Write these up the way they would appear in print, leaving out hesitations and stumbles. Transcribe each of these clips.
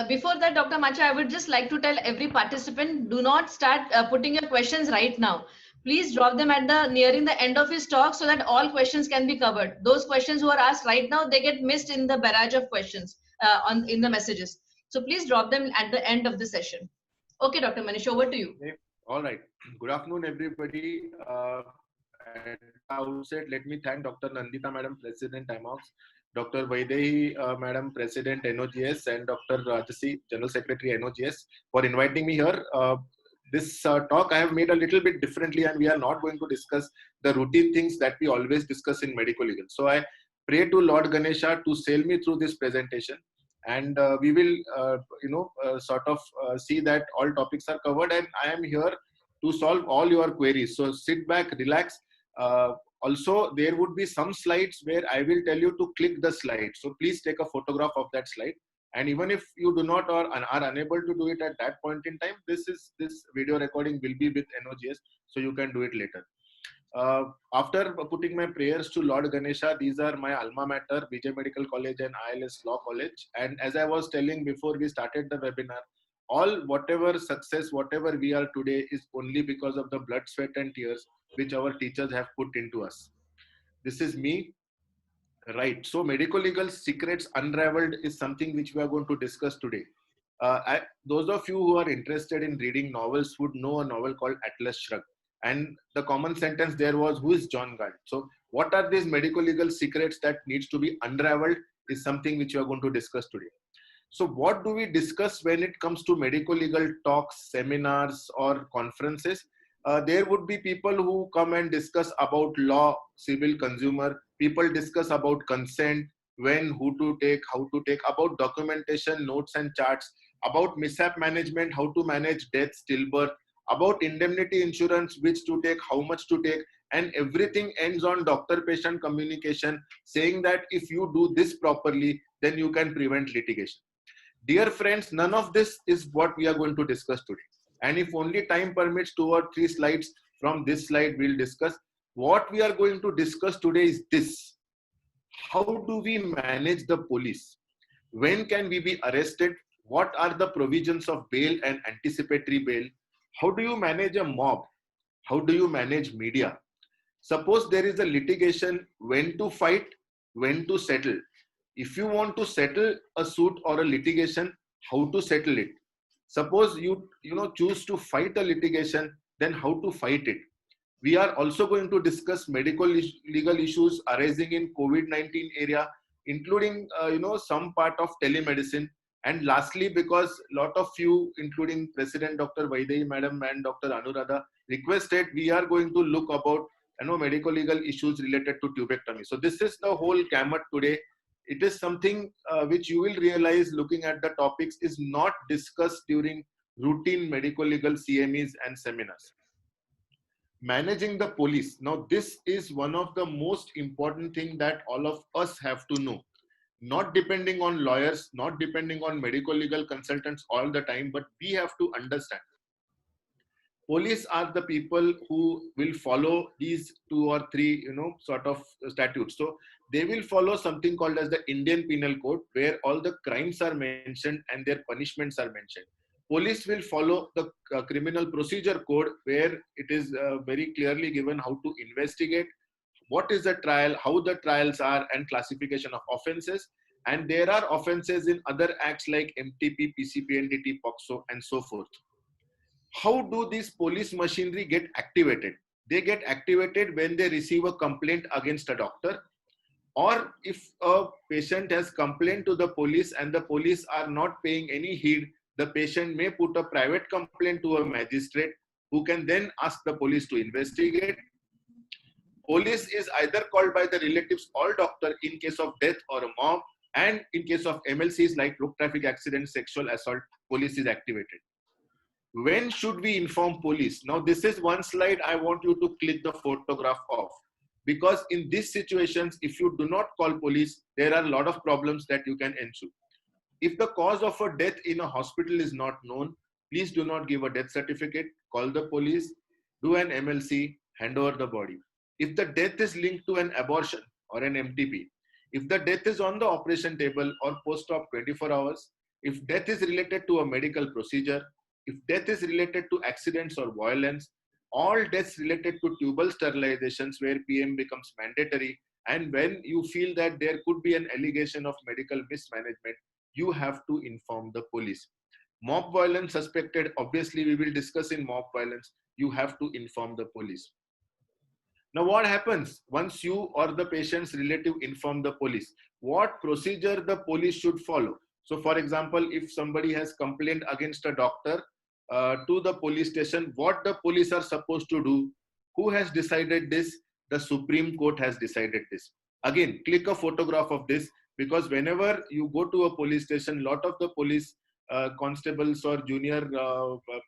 Before that, Dr. Macha, I would just like to tell every participant, do not start putting your questions right now. Please drop them at the nearing the end of his talk so that all questions can be covered. Those questions who are asked right now, they get missed in the barrage of questions in the messages. So please drop them at the end of the session. Okay, Dr. Manish, over to you. Okay. All right. Good afternoon, everybody. At the outset, let me thank Dr. Nandita Madam, President IMOX, Dr. Vaidehi Madam, President NOGS, and Dr. Rajasi, General Secretary NOGS, for inviting me here. This talk I have made a little bit differently, and we are not going to discuss the routine things that we always discuss in medical legal. So I pray to Lord Ganesha to sail me through this presentation, and we will sort of see that all topics are covered, and I am here to solve all your queries. So sit back, relax. Also, there would be some slides where I will tell you to click the slide, so please take a photograph of that slide. And even if you do not or are unable to do it at that point in time, this video recording will be with NOGS, so you can do it later. After putting my prayers to Lord Ganesha, these are my alma mater, Vijay Medical College and ILS Law College. And as I was telling before we started the webinar, whatever success, whatever we are today is only because of the blood, sweat and tears which our teachers have put into us. This is me. Right. So medical legal secrets unraveled is something which we are going to discuss today. Those of you who are interested in reading novels would know a novel called Atlas Shrugged. And the common sentence there was, who is John Galt? So what are these medical legal secrets that needs to be unraveled is something which we are going to discuss today. So what do we discuss when it comes to medical legal talks, seminars or conferences? There would be people who come and discuss about law, civil, consumer. People discuss about consent, when, who to take, how to take, about documentation, notes and charts, about mishap management, how to manage death, stillbirth, about indemnity insurance, which to take, how much to take, and everything ends on doctor-patient communication, saying that if you do this properly, then you can prevent litigation. Dear friends, none of this is what we are going to discuss today. And if only time permits, 2 or 3 slides from this slide we'll discuss. What we are going to discuss today is this. How do we manage the police? When can we be arrested? What are the provisions of bail and anticipatory bail? How do you manage a mob? How do you manage media? Suppose there is a litigation, when to fight, when to settle. If you want to settle a suit or a litigation, how to settle it? Suppose you choose to fight a litigation, then how to fight it? We are also going to discuss medical legal issues arising in COVID-19 area, including some part of telemedicine. And lastly, because a lot of you, including President Dr. Vaidehi Madam and Dr. Anuradha, requested, we are going to look about medical legal issues related to tubectomy. So this is the whole gamut today. It is something which you will realize looking at the topics is not discussed during routine medical legal CMEs and seminars. Managing the police. Now, this is one of the most important things that all of us have to know. Not depending on lawyers, not depending on medical legal consultants all the time, but we have to understand. Police are the people who will follow these 2 or 3, sort of statutes. So they will follow something called as the Indian Penal Code, where all the crimes are mentioned and their punishments are mentioned. Police will follow the Criminal Procedure Code, where it is very clearly given how to investigate, what is the trial, how the trials are, and classification of offences. And there are offences in other acts like MTP, PCPNDT, POCSO, and so forth. How do this police machinery get activated? They get activated when they receive a complaint against a doctor, or if a patient has complained to the police and the police are not paying any heed, the patient may put a private complaint to a magistrate who can then ask the police to investigate. Police is either called by the relatives or doctor in case of death or a mob, and in case of MLCs like road traffic accident, sexual assault, police is activated. When should we inform police? Now, this is one slide I want you to click the photograph of, because in these situations, if you do not call police, there are a lot of problems that you can ensue. If the cause of a death in a hospital is not known, please do not give a death certificate, call the police, do an MLC, hand over the body. If the death is linked to an abortion or an MTP, if the death is on the operation table or post-op 24 hours, If death is related to a medical procedure, if death is related to accidents or violence, all deaths related to tubal sterilizations where PM becomes mandatory, and when you feel that there could be an allegation of medical mismanagement, you have to inform the police. Mob violence suspected, obviously we will discuss in mob violence, you have to inform the police. Now what happens once you or the patient's relative inform the police? What procedure the police should follow? So for example, if somebody has complained against a doctor to the police station, what the police are supposed to do? Who has decided this? The Supreme Court has decided this. Again, click a photograph of this, because whenever you go to a police station, lot of the police constables or junior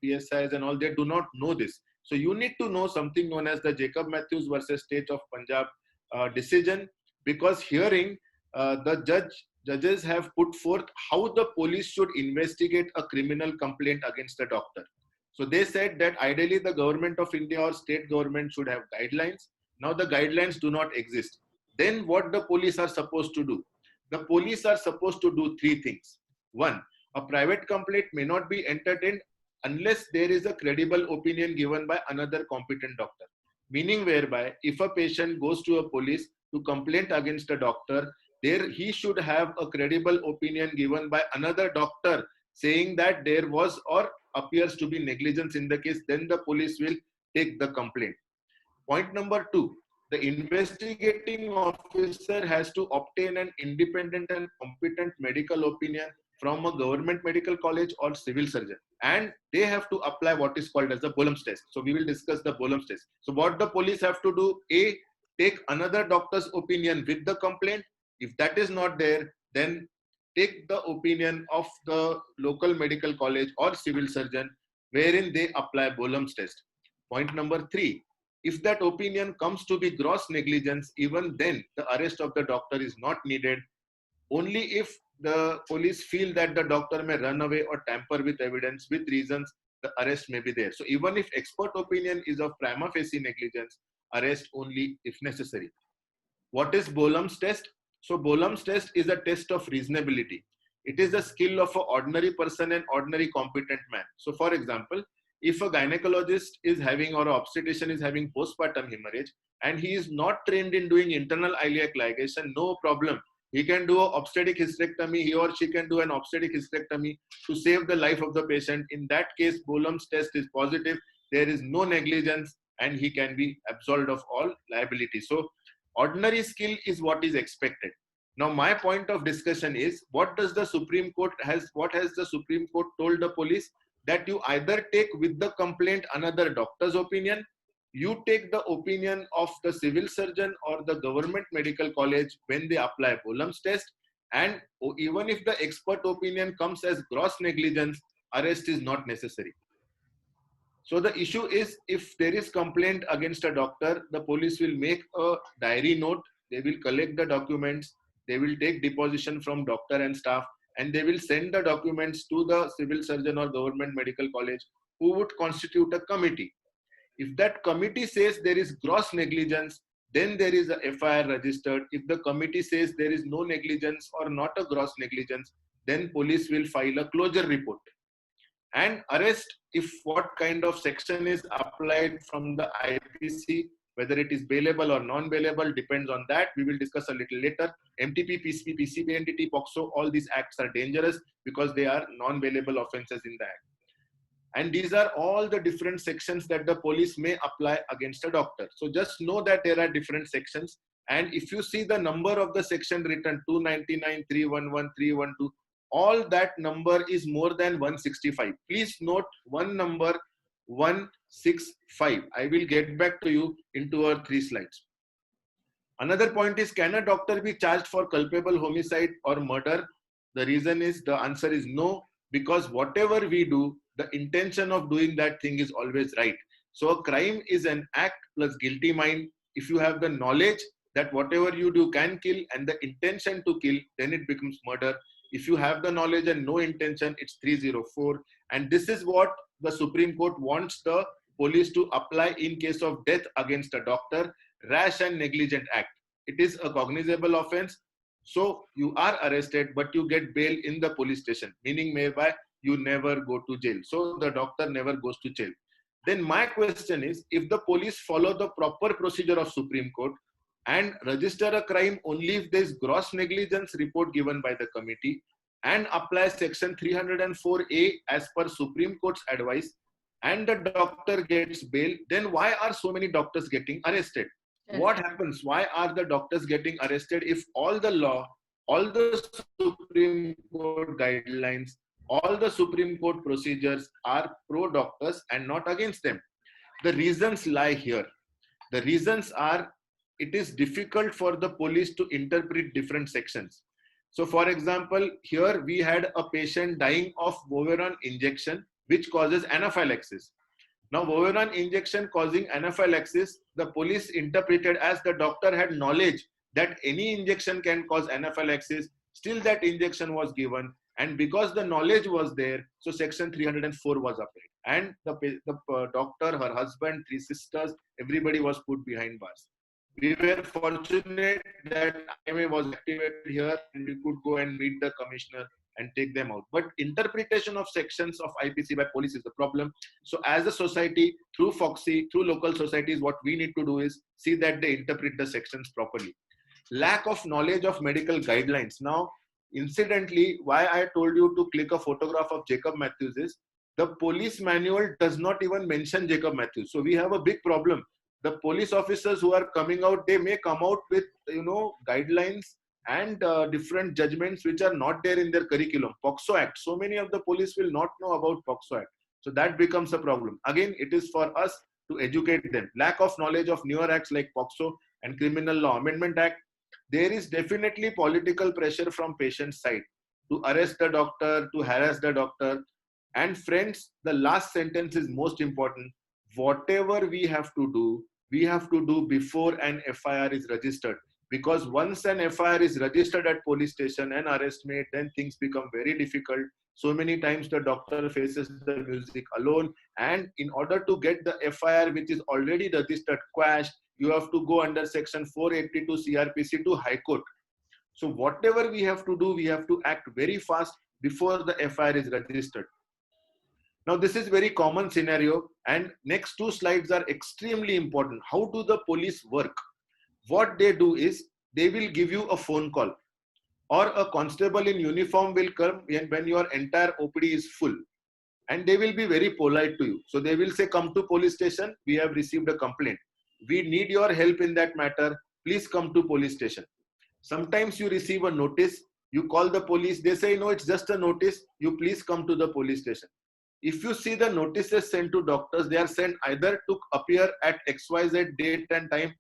PSIs and all, they do not know this. So you need to know something known as the Jacob Matthews versus State of Punjab decision, because hearing the judges have put forth how the police should investigate a criminal complaint against a doctor. So they said that ideally the government of India or state government should have guidelines. Now the guidelines do not exist. Then what the police are supposed to do? The police are supposed to do three things. One, a private complaint may not be entertained unless there is a credible opinion given by another competent doctor. Meaning whereby if a patient goes to a police to complain against a doctor, there he should have a credible opinion given by another doctor saying that there was or appears to be negligence in the case, then the police will take the complaint. Point number two, the investigating officer has to obtain an independent and competent medical opinion from a government medical college or civil surgeon, and they have to apply what is called as the Boehm's test. So we will discuss the Boehm's test. So what the police have to do, A, take another doctor's opinion with the complaint. If that is not there, then take the opinion of the local medical college or civil surgeon wherein they apply Boehm's test. Point number three, if that opinion comes to be gross negligence, even then the arrest of the doctor is not needed. Only if the police feel that the doctor may run away or tamper with evidence with reasons, the arrest may be there. So even if expert opinion is of prima facie negligence, arrest only if necessary. What is Boehm's test? So Boehm's test is a test of reasonability. It is the skill of an ordinary person and ordinary competent man. So for example, if a gynecologist is having or an obstetrician is having postpartum hemorrhage and he is not trained in doing internal iliac ligation, no problem. He can do an obstetric hysterectomy. He or she can do an obstetric hysterectomy to save the life of the patient. In that case, Boehm's test is positive. There is no negligence and he can be absolved of all liability. So ordinary skill is what is expected. Now, my point of discussion is what has the Supreme Court told the police? That you either take with the complaint another doctor's opinion, you take the opinion of the civil surgeon or the government medical college when they apply Boehm's test, and even if the expert opinion comes as gross negligence, arrest is not necessary. So the issue is, if there is complaint against a doctor, the police will make a diary note, they will collect the documents, they will take deposition from doctor and staff, and they will send the documents to the civil surgeon or government medical college, who would constitute a committee. If that committee says there is gross negligence, then there is a FIR registered. If the committee says there is no negligence or not a gross negligence, then police will file a closure report. And arrest, if what kind of section is applied from the IPC, whether it is bailable or non-bailable, depends on that. We will discuss a little later. MTP, PCP, PCP, NDT, POCSO, all these acts are dangerous because they are non-bailable offences in the act. And these are all the different sections that the police may apply against a doctor. So just know that there are different sections. And if you see the number of the section written 299, 311, 312, all that number is more than 165. Please note one number, 165. I will get back to you in 2 or 3 slides. Another point is, can a doctor be charged for culpable homicide or murder? The reason is, the answer is no, because whatever we do, the intention of doing that thing is always right. So a crime is an act plus guilty mind. If you have the knowledge that whatever you do can kill and the intention to kill, then it becomes murder. If you have the knowledge and no intention, it's 304. And this is what the Supreme Court wants the police to apply in case of death against a doctor, rash and negligent act. It is a cognizable offense. So you are arrested, but you get bail in the police station, meaning whereby you never go to jail. So the doctor never goes to jail. Then my question is, if the police follow the proper procedure of Supreme Court and register a crime only if there is gross negligence report given by the committee and apply section 304A as per Supreme Court's advice, and the doctor gets bail, then why are so many doctors getting arrested? What happens? Why are the doctors getting arrested if all the law, all the Supreme Court guidelines, all the Supreme Court procedures are pro doctors and not against them? The reasons lie here. The reasons are, it is difficult for the police to interpret different sections. So for example, here we had a patient dying of Voveron injection, which causes anaphylaxis. Now, Voveron injection causing anaphylaxis, the police interpreted as the doctor had knowledge that any injection can cause anaphylaxis, still that injection was given. And because the knowledge was there, so section 304 was applied. And the doctor, her husband, 3 sisters, everybody was put behind bars. We were fortunate that IMA was activated here and we could go and meet the commissioner and take them out. But interpretation of sections of IPC by police is the problem. So as a society, through FOXI, through local societies, what we need to do is see that they interpret the sections properly. Lack of knowledge of medical guidelines. Now, incidentally, why I told you to click a photograph of Jacob Matthews is, the police manual does not even mention Jacob Matthews. So we have a big problem. The police officers who are coming out, they may come out with, guidelines and different judgments which are not there in their curriculum. POXO Act, so many of the police will not know about POXO Act. So that becomes a problem. Again, it is for us to educate them. Lack of knowledge of newer acts like POXO and Criminal Law Amendment Act. There is definitely political pressure from patient side to arrest the doctor, to harass the doctor. And friends, the last sentence is most important. Whatever we have to do before an FIR is registered. Because once an FIR is registered at police station and arrest made, then things become very difficult. So many times the doctor faces the music alone. And in order to get the FIR, which is already registered, quashed, you have to go under section 482 CRPC to High Court. So whatever we have to do, we have to act very fast before the FIR is registered. Now, this is very common scenario, and next 2 slides are extremely important. How do the police work? What they do is, they will give you a phone call, or a constable in uniform will come when your entire OPD is full, and they will be very polite to you. So they will say, come to police station, we have received a complaint. We need your help in that matter. Please come to police station. Sometimes you receive a notice, you call the police, they say, no, it's just a notice, you please come to the police station. If you see the notices sent to doctors, they are sent either to appear at XYZ date and time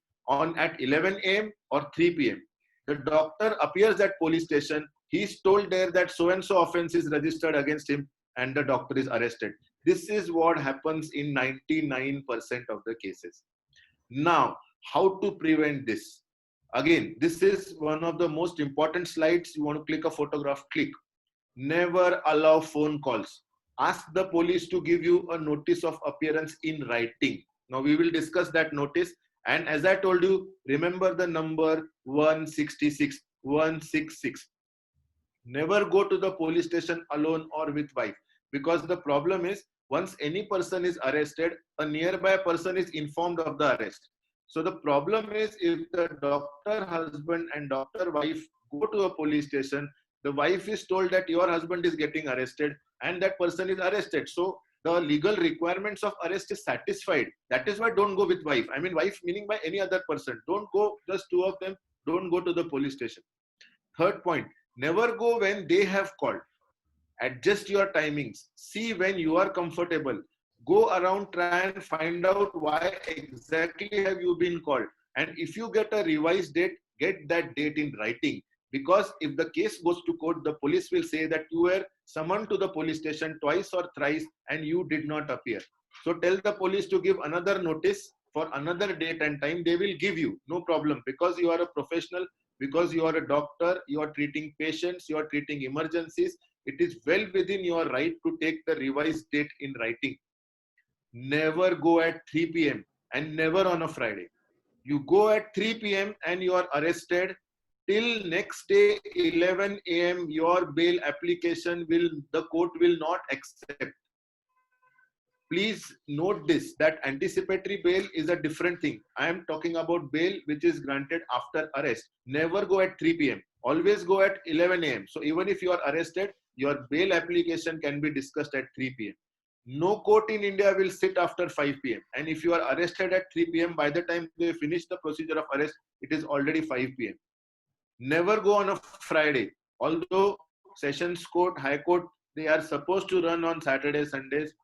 at 11 AM or 3 PM. The doctor appears at police station, he is told there that so-and-so offense is registered against him, and the doctor is arrested. This is what happens in 99% of the cases. Now, how to prevent this? Again, this is one of the most important slides. You want to click a photograph, click. Never allow phone calls. Ask the police to give you a notice of appearance in writing. Now we will discuss that notice. And as I told you, remember the number 166, 166. Never go to the police station alone or with wife. Because the problem is, once any person is arrested, a nearby person is informed of the arrest. So the problem is, if the doctor husband and doctor wife go to a police station, the wife is told that your husband is getting arrested and that person is arrested. So the legal requirements of arrest is satisfied. That is why don't go with wife. I mean wife meaning by any other person. Don't go, just 2 of them. Don't go to the police station. Third point, never go when they have called. Adjust your timings. See when you are comfortable. Go around, try and find out why exactly have you been called. And if you get a revised date, get that date in writing. Because if the case goes to court, the police will say that you were summoned to the police station twice or thrice and you did not appear. So tell the police to give another notice for another date and time. They will give you, no problem, because you are a professional, because you are a doctor, you are treating patients, you are treating emergencies. It is well within your right to take the revised date in writing. Never go at 3 PM and never on a Friday. You go at 3 PM and you are arrested. till next day 11 a.m. your bail application the court will not accept. Please note this, that anticipatory bail is a different thing. I am talking about bail which is granted after arrest. Never go at 3 p.m. Always go at 11 a.m. So even if you are arrested, your bail application can be discussed at 3 p.m. No court in India will sit after 5 p.m. And if you are arrested at 3 p.m., by the time they finish the procedure of arrest, it is already 5 p.m. Never go on a Friday. Although Sessions Court, High Court, they are supposed to run on Saturdays, Sundays.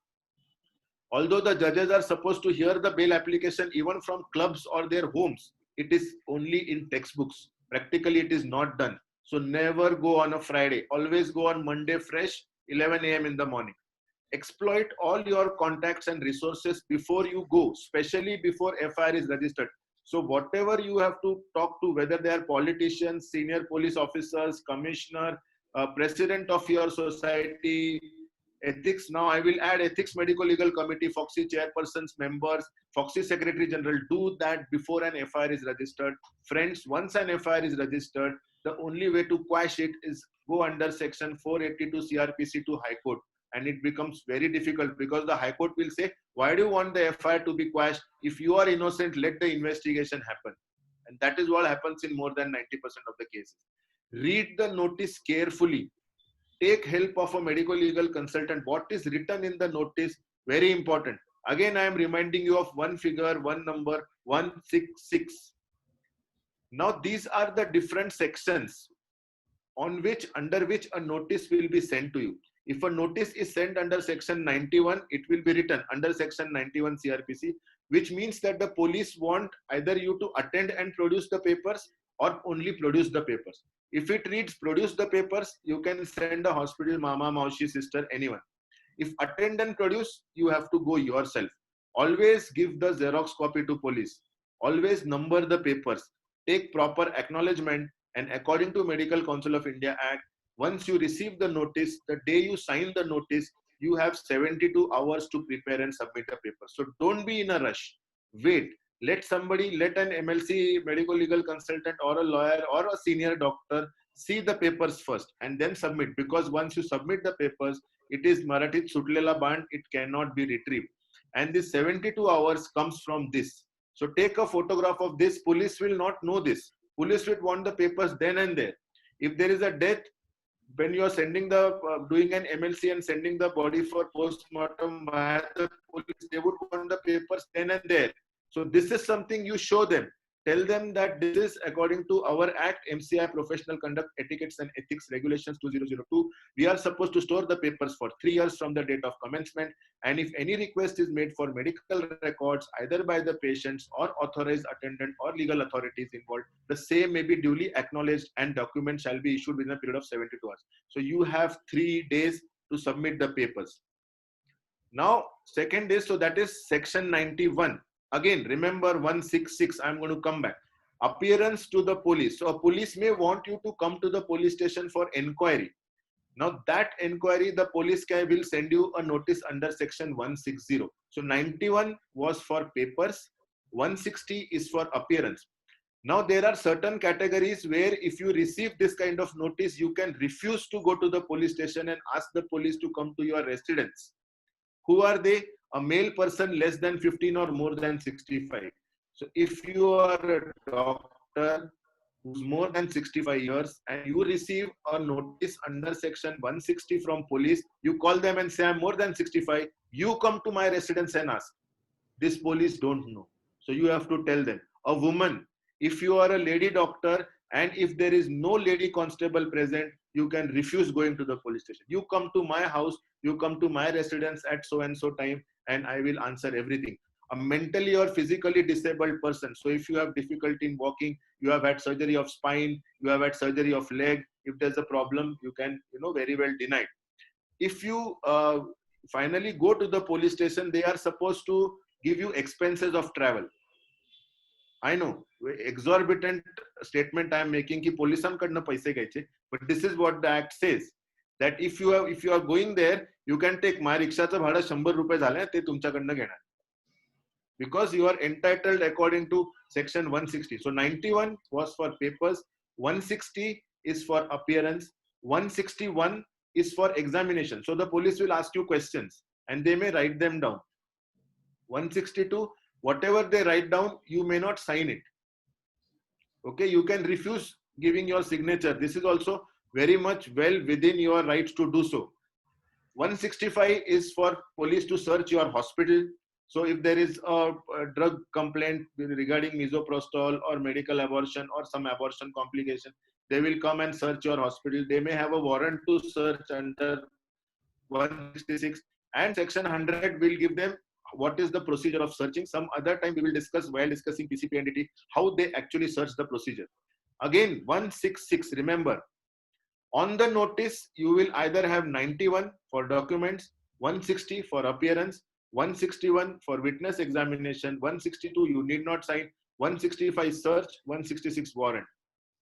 Although the judges are supposed to hear the bail application even from clubs or their homes, it is only in textbooks. Practically, it is not done. So never go on a Friday. Always go on Monday fresh, 11 a.m. in the morning. Exploit all your contacts and resources before you go, especially before FIR is registered. So whatever you have to talk to, whether they are politicians, senior police officers, commissioner, president of your society, ethics. Now I will add ethics medical legal committee, FOXI chairpersons, members, FOXI secretary general. Do that before an FIR is registered. Friends, once an FIR is registered, the only way to quash it is go under section 482 CRPC to High Court. And it becomes very difficult because the High Court will say, why do you want the FIR to be quashed? If you are innocent, let the investigation happen. And that is what happens in more than 90% of the cases. Read the notice carefully. Take help of a medical legal consultant. What is written in the notice, very important. Again, I am reminding you of one figure, one number, 166. Now, these are the different sections under which a notice will be sent to you. If a notice is sent under section 91, it will be written under section 91 CRPC, which means that the police want either you to attend and produce the papers or only produce the papers. If it reads produce the papers, you can send a hospital, mama, maushi, sister, anyone. If attend and produce, you have to go yourself. Always give the Xerox copy to police. Always number the papers. Take proper acknowledgement, and according to Medical Council of India Act, once you receive the notice, the day you sign the notice, you have 72 hours to prepare and submit the paper. So don't be in a rush. Wait. Let an MLC, medical legal consultant or a lawyer or a senior doctor see the papers first and then submit. Because once you submit the papers, it is Marathi Sutlela Band, it cannot be retrieved. And this 72 hours comes from this. So take a photograph of this. Police will not know this. Police will want the papers then and there. If there is a death, when you are sending doing an MLC and sending the body for post-mortem via the police, they would want the papers then and there. So this is something you show them. Tell them that this is according to our Act, MCI Professional Conduct, Etiquettes and Ethics Regulations 2002. We are supposed to store the papers for 3 years from the date of commencement. And if any request is made for medical records, either by the patients or authorized attendant or legal authorities involved, the same may be duly acknowledged and document shall be issued within a period of 72 hours. So you have 3 days to submit the papers. Now, second is, so that is section 91. Again, remember 166, I'm going to come back. Appearance to the police. So a police may want you to come to the police station for enquiry. Now that enquiry, the police will send you a notice under section 160. So 91 was for papers, 160 is for appearance. Now there are certain categories where if you receive this kind of notice, you can refuse to go to the police station and ask the police to come to your residence. Who are they? A male person less than 15 or more than 65. So if you are a doctor who's more than 65 years and you receive a notice under section 160 from police, you call them and say, I'm more than 65. You come to my residence and ask. This police don't know. So you have to tell them. A woman, if you are a lady doctor and if there is no lady constable present, you can refuse going to the police station. You come to my house, you come to my residence at so and so time, and I will answer everything. A mentally or physically disabled person. So if you have difficulty in walking, you have had surgery of spine, you have had surgery of leg, if there's a problem, you can, very well deny it. If you finally go to the police station, they are supposed to give you expenses of travel. I know, exorbitant statement I am making ki polisanकडनं पैसे घ्यायचे, but this is what the act says. That if you are going there, you can take my रिक्षाचं भाडं 100 रुपये झालंय ते तुमच्याकडनं घेणार. Because you are entitled according to section 160. So 91 was for papers, 160 is for appearance, 161 is for examination. So the police will ask you questions and they may write them down. 162, whatever they write down, you may not sign it. Okay, you can refuse giving your signature. This is also very much well within your rights to do so. 165 is for police to search your hospital. So if there is a drug complaint regarding misoprostol or medical abortion or some abortion complication, they will come and search your hospital. They may have a warrant to search under 166, and section 100 will give them what is the procedure of searching. Some other time we will discuss while discussing PCPNDT how they actually search the procedure. Again, 166, remember, on the notice, you will either have 91 for documents, 160 for appearance, 161 for witness examination, 162 you need not sign, 165 search, 166 warrant.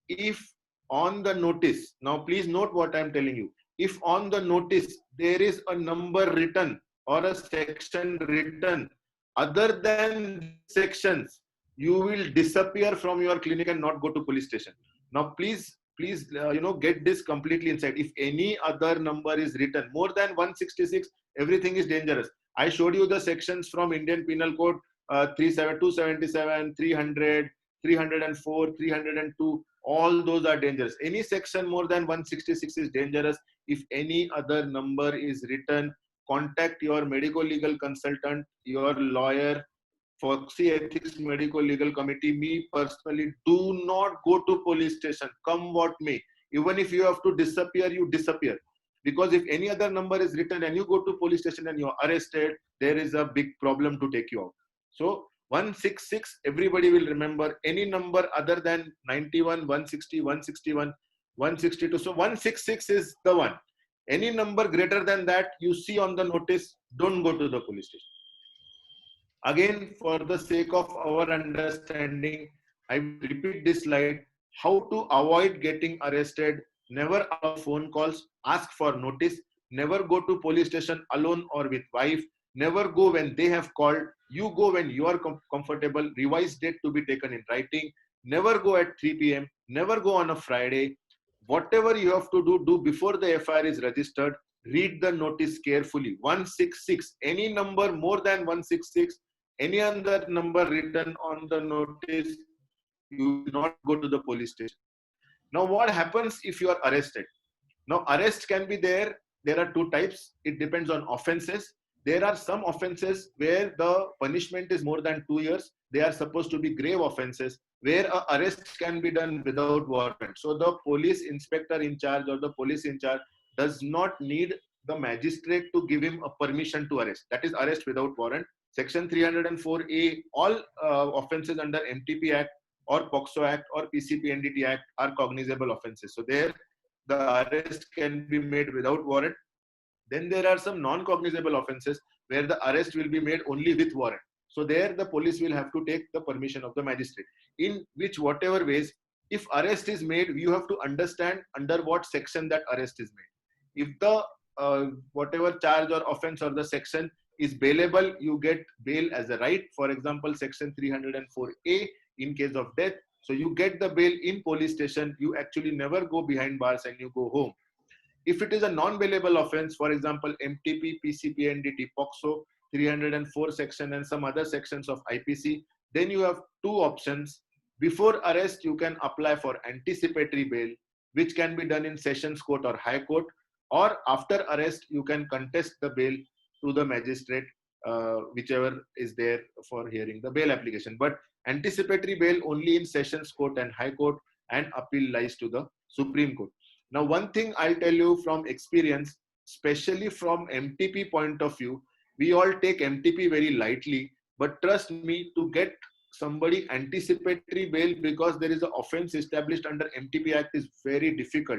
If on the notice, now please note what I am telling you, if on the notice there is a number written or a section written other than sections, you will disappear from your clinic and not go to police station. Now please get this completely inside. If any other number is written more than 166, everything is dangerous. I showed you the sections from Indian Penal Code, 277, 300, 304, 302. All those are dangerous. Any section more than 166 is dangerous. If any other number is written, contact your medical legal consultant, your lawyer, Foxy Ethics Medical Legal Committee. Me personally, do not go to police station, come what may. Even if you have to disappear, you disappear. Because if any other number is written and you go to police station and you're arrested, there is a big problem to take you out. So 166, everybody will remember. Any number other than 91, 160, 161, 162. So 166 is the one. Any number greater than that you see on the notice, don't go to the police station. Again, for the sake of our understanding, I will repeat this slide. How to avoid getting arrested. Never allow phone calls. Ask for notice. Never go to police station alone or with wife. Never go when they have called. You go when you are comfortable. Revised date to be taken in writing. Never go at 3 p.m. Never go on a Friday. Whatever you have to do, do before the FIR is registered. Read the notice carefully. 166. Any number more than 166. Any other number written on the notice, you will not go to the police station. Now, what happens if you are arrested? Now, arrest can be there. There are two types. It depends on offenses. There are some offenses where the punishment is more than 2 years. They are supposed to be grave offenses where an arrest can be done without warrant. So the police inspector in charge or the police in charge does not need the magistrate to give him a permission to arrest. That is arrest without warrant. Section 304A, all offenses under MTP Act or POXO Act or PCPNDT Act are cognizable offenses. So there the arrest can be made without warrant. Then there are some non-cognizable offenses where the arrest will be made only with warrant. So there the police will have to take the permission of the magistrate. In which whatever ways, if arrest is made, you have to understand under what section that arrest is made. If the whatever charge or offense or the section is bailable, you get bail as a right. For example, section 304A in case of death. So you get the bail in police station. You actually never go behind bars and you go home. If it is a non-bailable offense, for example, MTP, PCPNDT, POXO, 304 section and some other sections of IPC, then you have two options. Before arrest, you can apply for anticipatory bail, which can be done in Sessions Court or High Court, or after arrest, you can contest the bail to the magistrate, whichever is there for hearing the bail application. But anticipatory bail only in Sessions Court and High Court, and appeal lies to the Supreme Court. Now, one thing I'll tell you from experience, especially from MTP point of view, we all take MTP very lightly, but trust me, to get somebody anticipatory bail because there is an offense established under MTP Act is very difficult.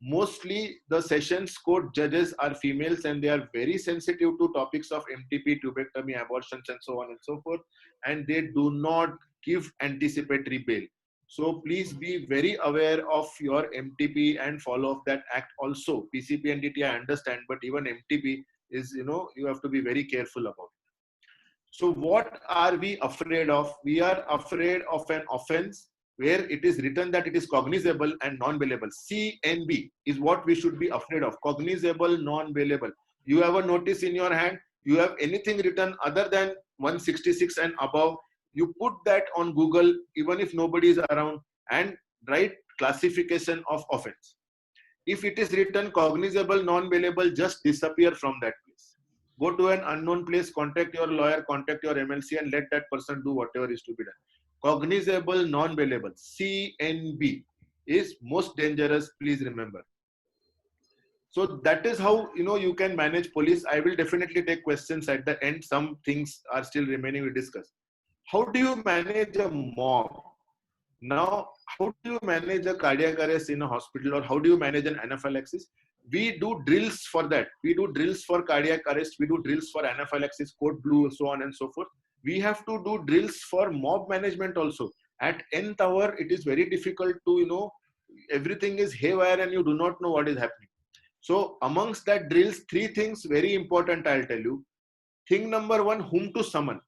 Mostly the Sessions Court judges are females and they are very sensitive to topics of MTP, tubectomy, abortions and so on and so forth, and they do not give anticipatory bail. So please be very aware of your MTP and follow of that act also. PCP and DT I understand, but even MTP is, you have to be very careful about it. So what are we afraid of? We are afraid of an offense where it is written that it is cognizable and non-bailable. CNB is what we should be afraid of. Cognizable, non-bailable. You have a notice in your hand, you have anything written other than 166 and above, you put that on Google, even if nobody is around, and write classification of offense. If it is written cognizable, non-bailable, just disappear from that place. Go to an unknown place, contact your lawyer, contact your MLC, and let that person do whatever is to be done. Cognizable, non-bailable, CNB, is most dangerous, please remember. So that is how you can manage police. I will definitely take questions at the end. Some things are still remaining, we discuss. How do you manage a mob? Now, how do you manage a cardiac arrest in a hospital, or how do you manage an anaphylaxis? We do drills for that. We do drills for cardiac arrest. We do drills for anaphylaxis, code blue, so on and so forth. We have to do drills for mob management also. At nth hour, it is very difficult to, everything is haywire and you do not know what is happening. So amongst that drills, 3 things very important, I'll tell you. Thing number 1, whom to summon.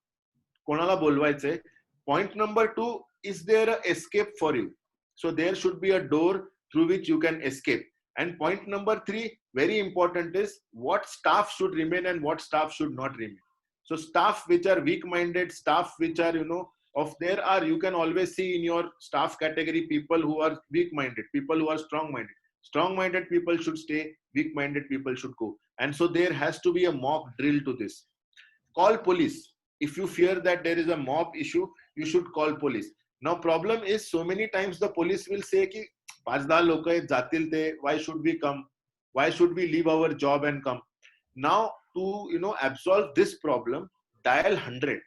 Konala bolvayche. Point number 2, is there an escape for you? So there should be a door through which you can escape. And point number 3, very important, is what staff should remain and what staff should not remain. So staff which are weak-minded, staff which are, you can always see in your staff category people who are weak-minded, people who are strong-minded. Strong-minded people should stay, weak-minded people should go. And so there has to be a mock drill to this. Call police. If you fear that there is a mob issue, you should call police. Now problem is, so many times the police will say ki 5-10 lok jatil the, why should we come? Why should we leave our job and come? Now to absolve this problem, dial 100,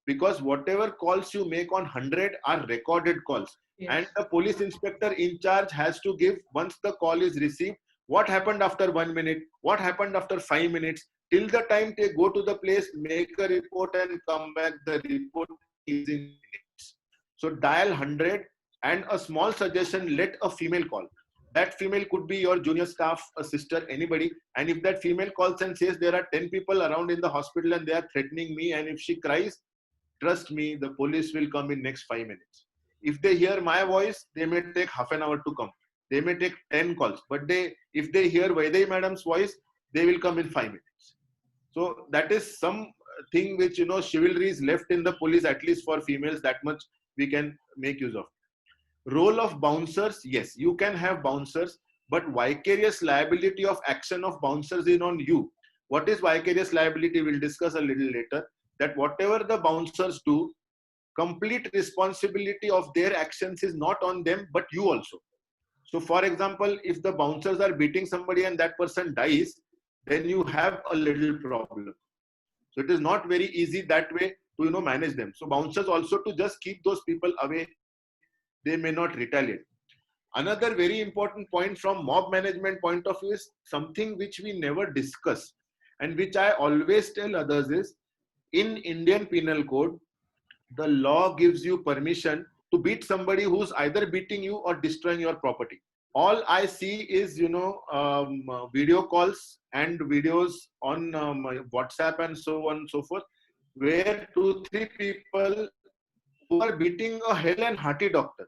because whatever calls you make on 100 are recorded calls. Yes. And the police inspector in charge has to give, once the call is received, what happened after 1 minute, what happened after 5 minutes, till the time they go to the place, make a report and come back. The report is in minutes. So dial 100, and a small suggestion, let a female call. That female could be your junior staff, a sister, anybody. And if that female calls and says there are 10 people around in the hospital and they are threatening me, and if she cries, trust me, the police will come in next 5 minutes. If they hear my voice, they may take half an hour to come. They may take 10 calls. But if they hear Vaidehi madam's voice, they will come in 5 minutes. So that is something which, chivalry is left in the police, at least for females, that much we can make use of. Role of bouncers, yes, you can have bouncers, but vicarious liability of action of bouncers is on you. What is vicarious liability? We'll discuss a little later. That whatever the bouncers do, complete responsibility of their actions is not on them, but you also. So for example, if the bouncers are beating somebody and that person dies, then you have a little problem. So it is not very easy that way to manage them. So bouncers also, to just keep those people away, they may not retaliate. Another very important point from mob management point of view is something which we never discuss, and which I always tell others is, in Indian Penal Code, the law gives you permission to beat somebody who's either beating you or destroying your property. All I see is, video calls and videos on WhatsApp and so on and so forth, where 2-3 people who are beating a hell and hearty doctor.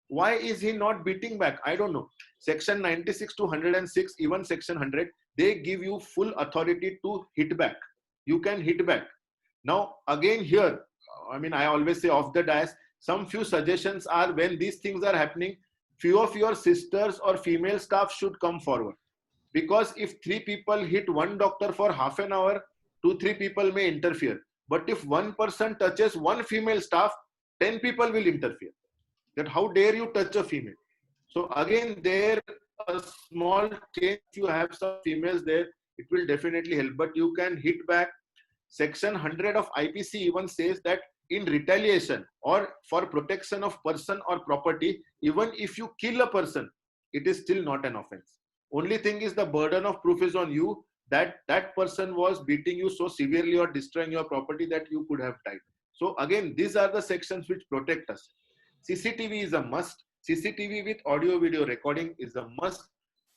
Why is he not beating back? I don't know. Section 96 to 106, even section 100, they give you full authority to hit back. You can hit back. Now, again here, I always say off the dais, some few suggestions are, when these things are happening, few of your sisters or female staff should come forward. Because if 3 people hit one doctor for half an hour, 2-3 people may interfere. But if one person touches one female staff, 10 people will interfere. That how dare you touch a female? So again, there a small change, if you have some females there, it will definitely help. But you can hit back. Section 100 of IPC even says that in retaliation or for protection of person or property, even if you kill a person, it is still not an offense. Only thing is, the burden of proof is on you, that that person was beating you so severely or destroying your property that you could have died. So again, these are the sections which protect us. CCTV is a must. CCTV with audio video recording is a must.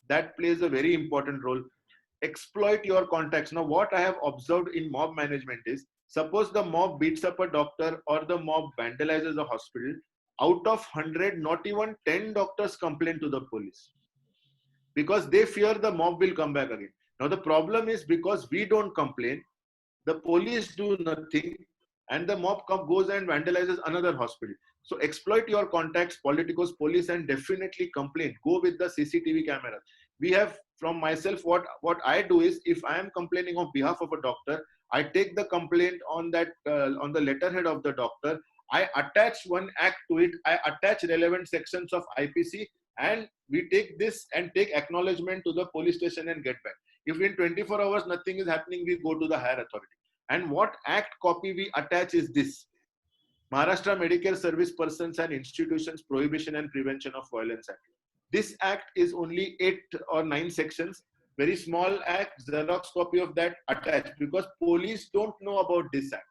That plays a very important role. Exploit your contacts. Now, what I have observed in mob management is, suppose the mob beats up a doctor or the mob vandalizes a hospital, out of 100, not even 10 doctors complain to the police because they fear the mob will come back again. Now the problem is because we don't complain, the police do nothing, and the mob goes and vandalizes another hospital. So exploit your contacts, politicos, police, and definitely complain. Go with the CCTV cameras. We have, from myself, what I do is, if I am complaining on behalf of a doctor, I take the complaint on that on the letterhead of the doctor. I attach one act to it. I attach relevant sections of IPC, and we take this and take acknowledgement to the police station and get back. If in 24 hours nothing is happening, we go to the higher authority. And what act copy we attach is this: Maharashtra Medicare Service Persons and Institutions Prohibition and Prevention of Violence Act. This act is only 8 or 9 sections, very small act, Xerox copy of that attached, because police don't know about this act.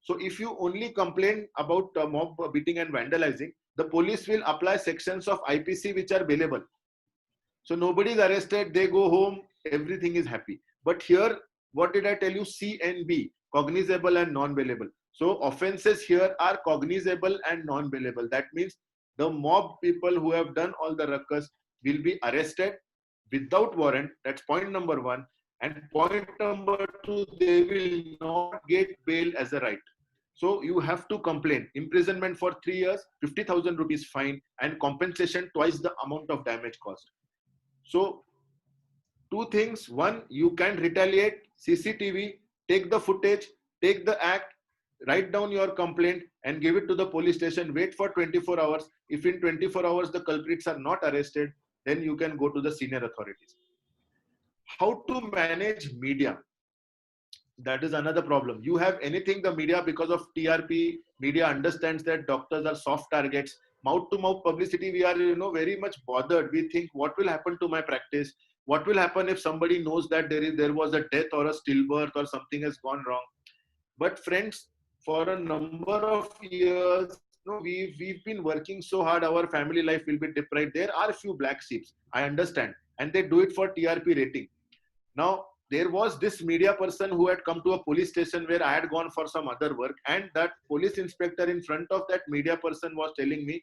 So if you only complain about mob beating and vandalizing, the police will apply sections of IPC which are available. So nobody is arrested, they go home, everything is happy. But here, what did I tell you? C and B, cognizable and non-bailable. So offenses here are cognizable and non-bailable. That means the mob people who have done all the ruckus will be arrested without warrant. That's point number 1. And point number 2, they will not get bail as a right. So you have to complain. Imprisonment for 3 years, 50,000 rupees fine, and compensation twice the amount of damage caused. So 2 things. 1, you can retaliate, CCTV, take the footage, take the act, write down your complaint and give it to the police station. Wait for 24 hours. If in 24 hours the culprits are not arrested, then you can go to the senior authorities. How to manage media? That is another problem. You have anything, the media, because of TRP, media understands that doctors are soft targets. Mouth to mouth publicity, we are very much bothered. We think, what will happen to my practice? What will happen if somebody knows that there was a death or a stillbirth or something has gone wrong? But friends, for a number of years, we've been working so hard, our family life will be deprived. There are a few black sheep, I understand, and they do it for TRP rating. Now, there was this media person who had come to a police station where I had gone for some other work, and that police inspector in front of that media person was telling me,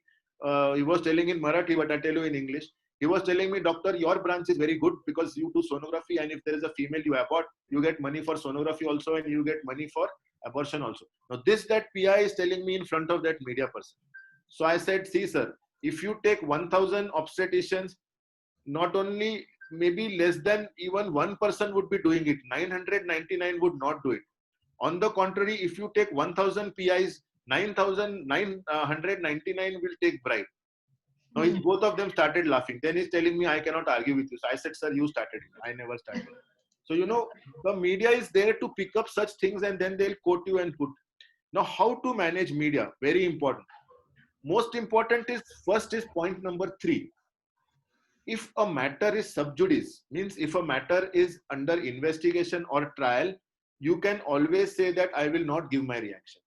he was telling in Marathi, but I tell you in English. He was telling me, doctor, your branch is very good because you do sonography, and if there is a female you abort, you get money for sonography also, and you get money for abortion also. Now that PI is telling me in front of that media person. So I said, see sir, if you take 1,000 obstetricians, not only maybe less than even 1% would be doing it, 999 would not do it. On the contrary, if you take 1,000 PIs, 9,999 will take bribe. Now, both of them started laughing. Then he's telling me, I cannot argue with you. So I said, sir, you started it. I never started. So, the media is there to pick up such things and then they'll quote you and put. Now, how to manage media? Very important. Most important is, first is point number 3. If a matter is sub judice, means if a matter is under investigation or trial, you can always say that I will not give my reaction.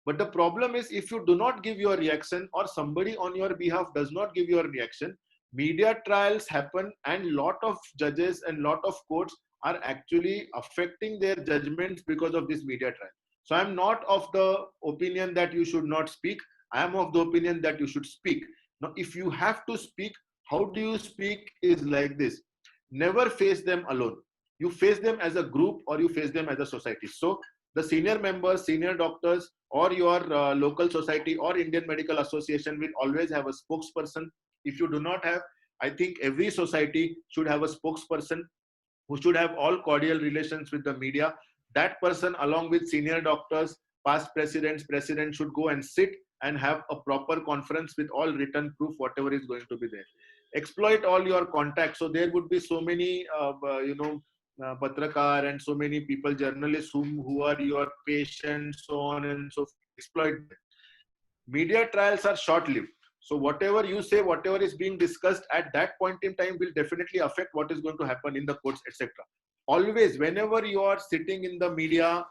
But the problem is, if you do not give your reaction or somebody on your behalf does not give your reaction, media trials happen and lot of judges and lot of courts are actually affecting their judgments because of this media trial. So I'm not of the opinion that you should not speak. I am of the opinion that you should speak. Now, if you have to speak, how do you speak is like this. Never face them alone. You face them as a group or you face them as a society. So the senior members, senior doctors, or your local society or Indian Medical Association will always have a spokesperson. If you do not have, I think every society should have a spokesperson who should have all cordial relations with the media. That person, along with senior doctors, past presidents should go and sit and have a proper conference with all written proof, whatever is going to be there. Exploit all your contacts. So there would be so many, Patrakar and so many people, journalists who are your patients, so on and so forth. Exploit them. Media trials are short-lived. So whatever you say, whatever is being discussed at that point in time will definitely affect what is going to happen in the courts, etc. Always, whenever you are sitting in the media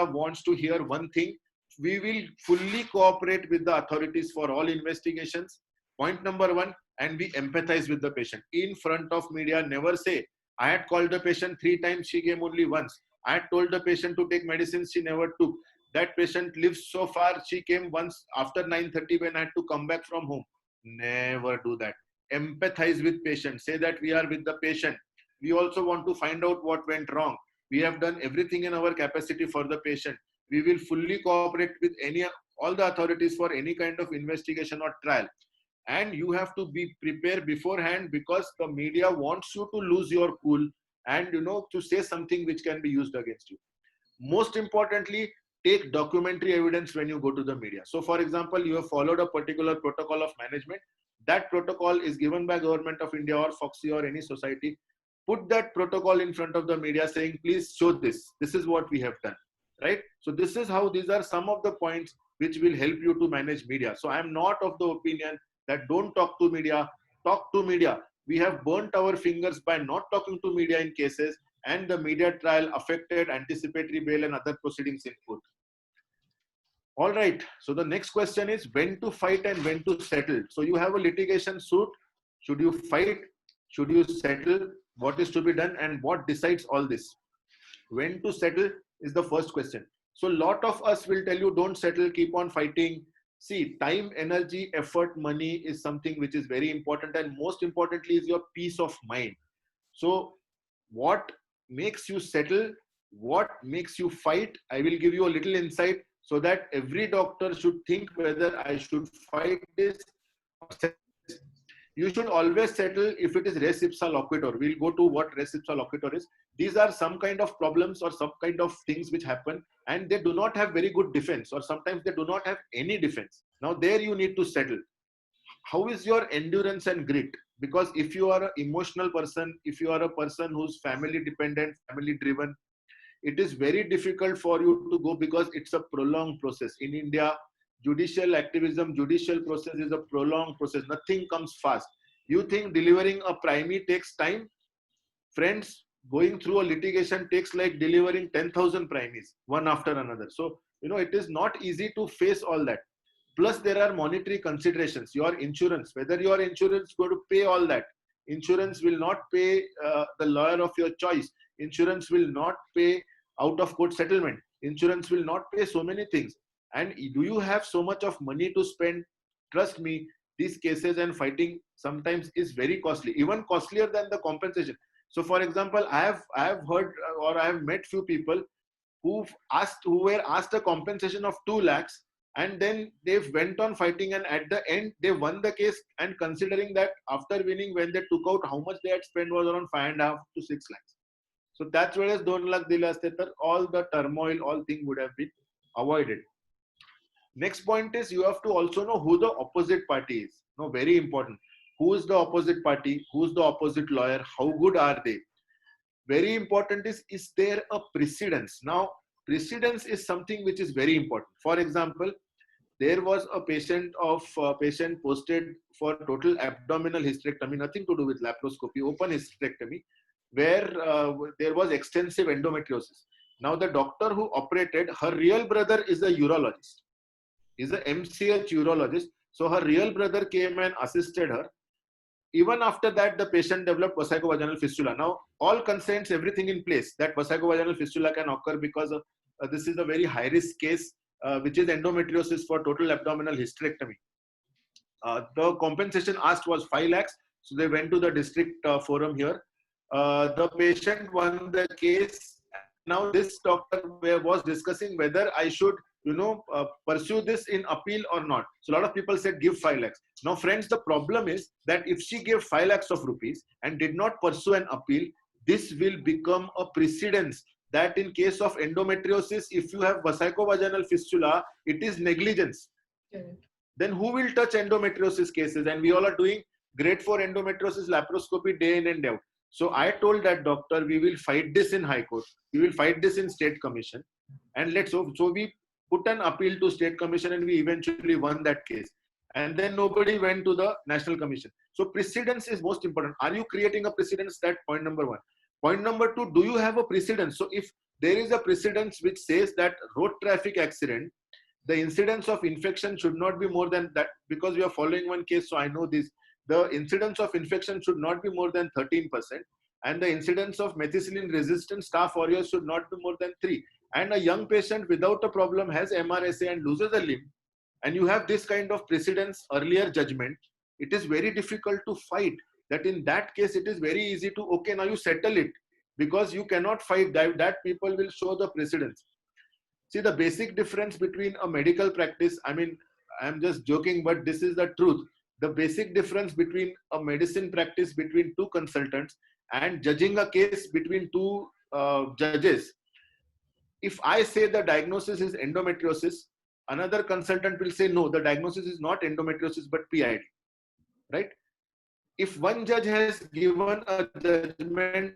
wants to hear one thing. We will fully cooperate with the authorities for all investigations. Point number 1, and we empathize with the patient. In front of media, never say, I had called the patient 3 times, she came only once. I had told the patient to take medicines, she never took. That patient lives so far. She came once after 9:30 when I had to come back from home. Never do that. Empathize with patient. Say that we are with the patient. We also want to find out what went wrong. We have done everything in our capacity for the patient. We will fully cooperate with all the authorities for any kind of investigation or trial. And you have to be prepared beforehand, because the media wants you to lose your cool and to say something which can be used against you. Most importantly, take documentary evidence when you go to the media. So for example, you have followed a particular protocol of management. That protocol is given by Government of India or Foxy or any society. Put that protocol in front of the media saying, please show this. This is what we have done, right? So this is how, these are some of the points which will help you to manage media. So I am not of the opinion that don't talk to media, talk to media. We have burnt our fingers by not talking to media in cases, and the media trial affected anticipatory bail and other proceedings in court. All right. So the next question is when to fight and when to settle. So you have a litigation suit. Should you fight? Should you settle? What is to be done and what decides all this? When to settle is the first question. So a lot of us will tell you don't settle, keep on fighting. See, time, energy, effort, money is something which is very important, and most importantly is your peace of mind. So what makes you settle? What makes you fight? I will give you a little insight so that every doctor should think whether I should fight this or settle this. You should always settle if it is res ipsa loquitur. We'll go to what res ipsa loquitur is. These are some kind of problems or some kind of things which happen, and they do not have very good defense, or sometimes they do not have any defense. Now there you need to settle. How is your endurance and grit? Because if you are an emotional person, if you are a person who's family dependent, family driven, it is very difficult for you to go, because it's a prolonged process. In India, judicial activism, judicial process is a prolonged process. Nothing comes fast. You think delivering a primary takes time? Friends, going through a litigation takes like delivering 10,000 primaries, one after another. So, it is not easy to face all that. Plus, there are monetary considerations. Your insurance, whether your insurance is going to pay all that. Insurance will not pay the lawyer of your choice. Insurance will not pay out of court settlement. Insurance will not pay so many things. And do you have so much of money to spend? Trust me, these cases and fighting sometimes is very costly, even costlier than the compensation. So for example, I have heard or I have met few people who were asked a compensation of 2 lakhs, and then they went on fighting, and at the end they won the case, and considering that after winning, when they took out, how much they had spent was around 5.5 to 6 lakhs. So that's where 2 lakh dile aste tar, all the turmoil, all things would have been avoided. Next point is you have to also know who the opposite party is. No, very important. Who is the opposite party? Who's the opposite lawyer? How good are they? Very important is there a precedence? Now, precedence is something which is very important. For example, there was a patient posted for total abdominal hysterectomy, nothing to do with laparoscopy, open hysterectomy, where there was extensive endometriosis. Now, the doctor who operated, her real brother is a urologist. He's a MCH urologist. So her real brother came and assisted her. Even after that, the patient developed vesicovaginal fistula. Now, all consents, everything in place that vesicovaginal fistula can occur, because of, this is a very high risk case, which is endometriosis for total abdominal hysterectomy. The compensation asked was 5 lakhs. So they went to the district forum here. The patient won the case. Now this doctor was discussing whether I should pursue this in appeal or not. So a lot of people said give 5 lakhs. Now friends, the problem is that if she gave 5 lakhs of rupees and did not pursue an appeal, this will become a precedence that in case of endometriosis, if you have vesicovaginal fistula, it is negligence. Then who will touch endometriosis cases? And we all are doing grade 4 endometriosis laparoscopy day in and day out. So I told that doctor, we will fight this in High Court. We will fight this in State Commission. And so we put an appeal to State Commission, and we eventually won that case. And then nobody went to the National Commission. So precedence is most important. Are you creating a precedence? That's point number 1. Point number 2, do you have a precedence? So if there is a precedence which says that road traffic accident, the incidence of infection should not be more than that, because we are following one case, so I know this. The incidence of infection should not be more than 13%, and the incidence of methicillin resistant staph aureus should not be more than 3. and a young patient without a problem has MRSA and loses a limb, and you have this kind of precedence, earlier judgment, it is very difficult to fight. That in that case, it is very easy to, okay, now you settle it, because you cannot fight that people will show the precedence. See, the basic difference between a medical practice, I mean, I'm just joking, but this is the truth. The basic difference between a medicine practice between two consultants and judging a case between two judges. If I say the diagnosis is endometriosis, another consultant will say, no, the diagnosis is not endometriosis, but PID, right? If one judge has given a judgment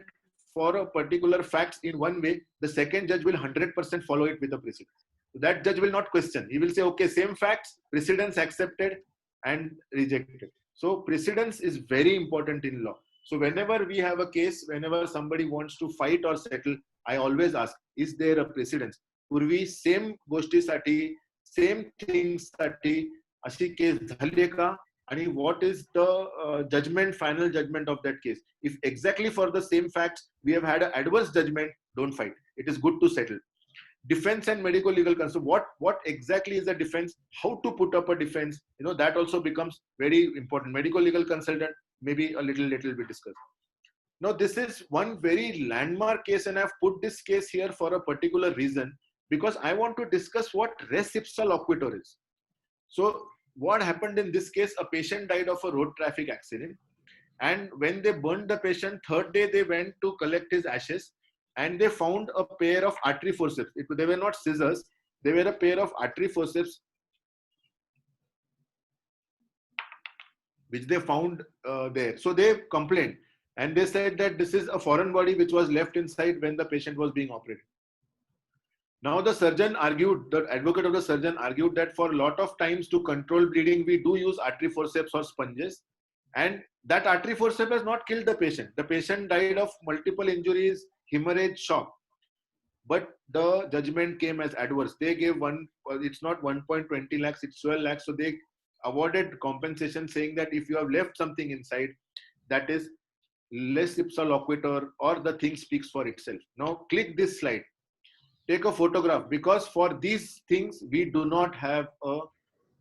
for a particular facts in one way, the second judge will 100% follow it with a precedence. That judge will not question. He will say, okay, same facts, precedence accepted and rejected. So precedence is very important in law. So whenever we have a case, whenever somebody wants to fight or settle, I always ask, is there a precedence? पूर्वी same गोष्टीसाठी, same thingसाठी अशी case झाली का? And what is the judgment, final judgment of that case? If exactly for the same facts we have had an adverse judgment, don't fight. It is good to settle. Defense and medical legal counsel. What exactly is the defense? How to put up a defense? You know, that also becomes very important. Medical legal consultant, maybe a little bit discussed. Now, this is one very landmark case, and I've put this case here for a particular reason, because I want to discuss what res ipsa loquitur is. So what happened in this case? A patient died of a road traffic accident, and when they burned the patient, third day they went to collect his ashes, and they found a pair of artery forceps. They were not scissors, they were a pair of artery forceps which they found there. So they complained, and they said that this is a foreign body which was left inside when the patient was being operated. Now the surgeon argued, the advocate of the surgeon argued that for a lot of times to control bleeding, we do use artery forceps or sponges, and that artery forceps has not killed the patient. The patient died of multiple injuries, hemorrhage, shock. But the judgment came as adverse. They gave it's not 1.20 lakhs, it's 12 lakhs. So they awarded compensation, saying that if you have left something inside, that is res ipsa loquitur, or the thing speaks for itself. Now click this slide. Take a photograph, because for these things we do not have a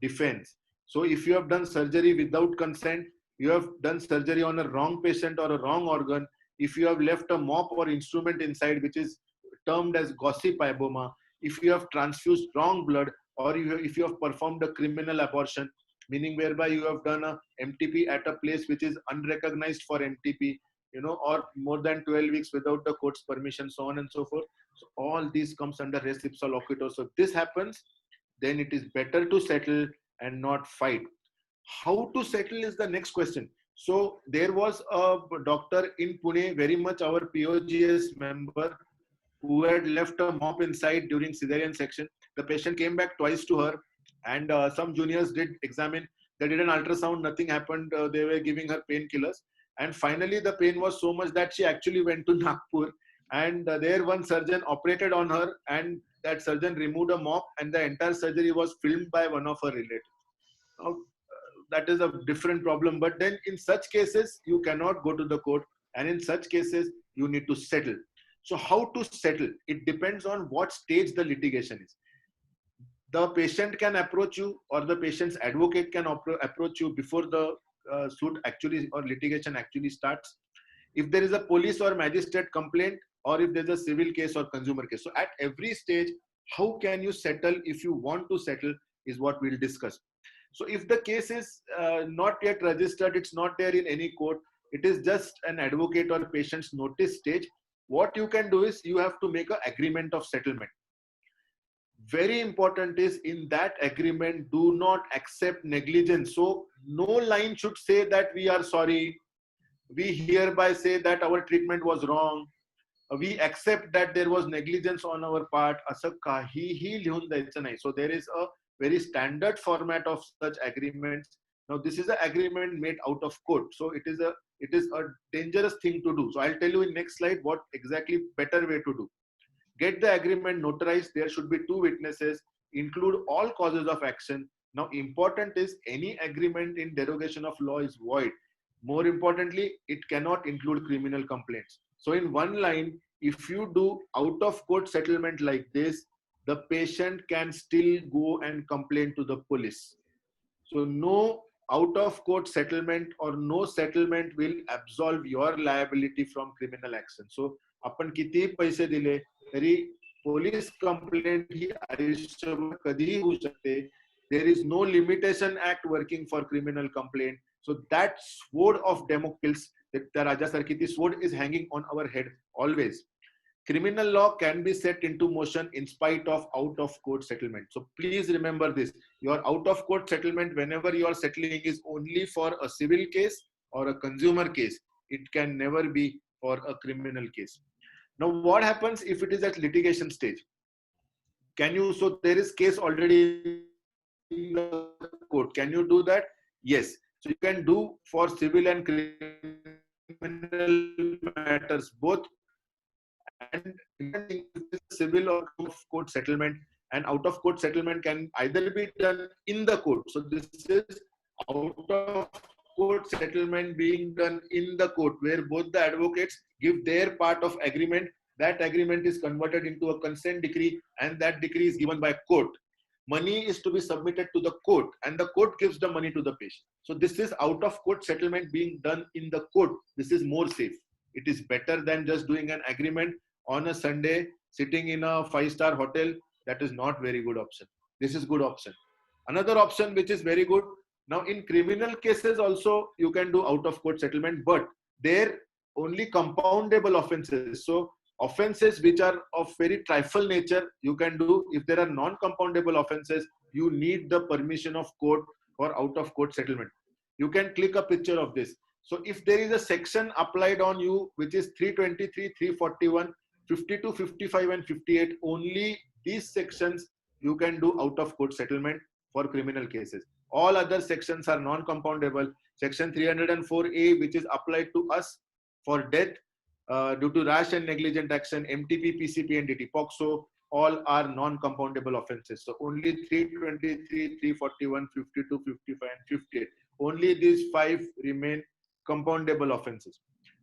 defense. So if you have done surgery without consent, you have done surgery on a wrong patient or a wrong organ, if you have left a mop or instrument inside, which is termed as gossi pyboma, if you have transfused wrong blood, or if you have performed a criminal abortion, meaning whereby you have done a MTP at a place which is unrecognized for MTP, you know, or more than 12 weeks without the court's permission, so on and so forth. So all these comes under res ipsa loquitur. So if this happens, then it is better to settle and not fight. How to settle is the next question. So there was a doctor in Pune, very much our POGS member, who had left a mop inside during cesarean section. The patient came back twice to her, and some juniors did examine. They did an ultrasound, nothing happened. They were giving her painkillers. And finally, the pain was so much that she actually went to Nagpur. And there one surgeon operated on her, and that surgeon removed a mop, and the entire surgery was filmed by one of her relatives. Now, that is a different problem. But then in such cases, you cannot go to the court. And in such cases, you need to settle. So how to settle? It depends on what stage the litigation is. The patient can approach you, or the patient's advocate can approach you before the suit actually or litigation actually starts. If there is a police or magistrate complaint, or if there's a civil case or consumer case. So at every stage, how can you settle if you want to settle is what we'll discuss. So if the case is not yet registered, it's not there in any court, it is just an advocate or patient's notice stage, what you can do is you have to make an agreement of settlement. Very important is, in that agreement, do not accept negligence. So no line should say that we are sorry, we hereby say that our treatment was wrong, we accept that there was negligence on our part. असं काहीही लिहून द्यायचं नाही. So there is a very standard format of such agreements. Now this is an agreement made out of court, so it is a dangerous thing to do. So I'll tell you in next slide what exactly better way to do. Get the agreement notarized. There should be 2 witnesses. Include all causes of action. Now important is, any agreement in derogation of law is void. More importantly, it cannot include criminal complaints. So in one line, if you do out of court settlement like this, the patient can still go and complain to the police. So no out of court settlement or no settlement will absolve your liability from criminal action. So आपण किती पैसे दिले तरी police complaint ही आयुष्यभर कधीही होऊ शकते. There is no limitation act working for criminal complaint. So that sword of Damocles, त्या राजासारखी ती sword is hanging on our head always. Criminal law can be set into motion in spite of out of court settlement. So please remember this. Your out of court settlement, whenever you are settling, is only for a civil case or a consumer case. It can never be for a criminal case. Now, what happens if it is at litigation stage? Can you, so there is case already in the court. Can you do that? Yes. So you can do for civil and criminal matters both. And civil or court settlement, and out of court settlement can either be done in the court. So this is out of court settlement being done in the court, where both the advocates give their part of agreement. That agreement is converted into a consent decree, and that decree is given by court. Money is to be submitted to the court, and the court gives the money to the patient. So this is out of court settlement being done in the court. This is more safe. It is better than just doing an agreement on a Sunday, sitting in a 5-star hotel. That is not very good option. This is good option. Another option which is very good. Now in criminal cases also you can do out of court settlement, but they're only compoundable offenses. So offenses which are of very trifle nature you can do. If there are non-compoundable offenses, you need the permission of court for out of court settlement. You can click a picture of this. So if there is a section applied on you which is 323, 341, 52, 55 and 58, only these sections you can do out of court settlement for criminal cases. All other sections are non-compoundable. Section 304A, which is applied to us for death due to rash and negligent action, MTP, PCP and DT, POXO, all are non-compoundable offenses. So only 323, 341, 52, 55 and 58. Only these 5 remain compoundable offenses.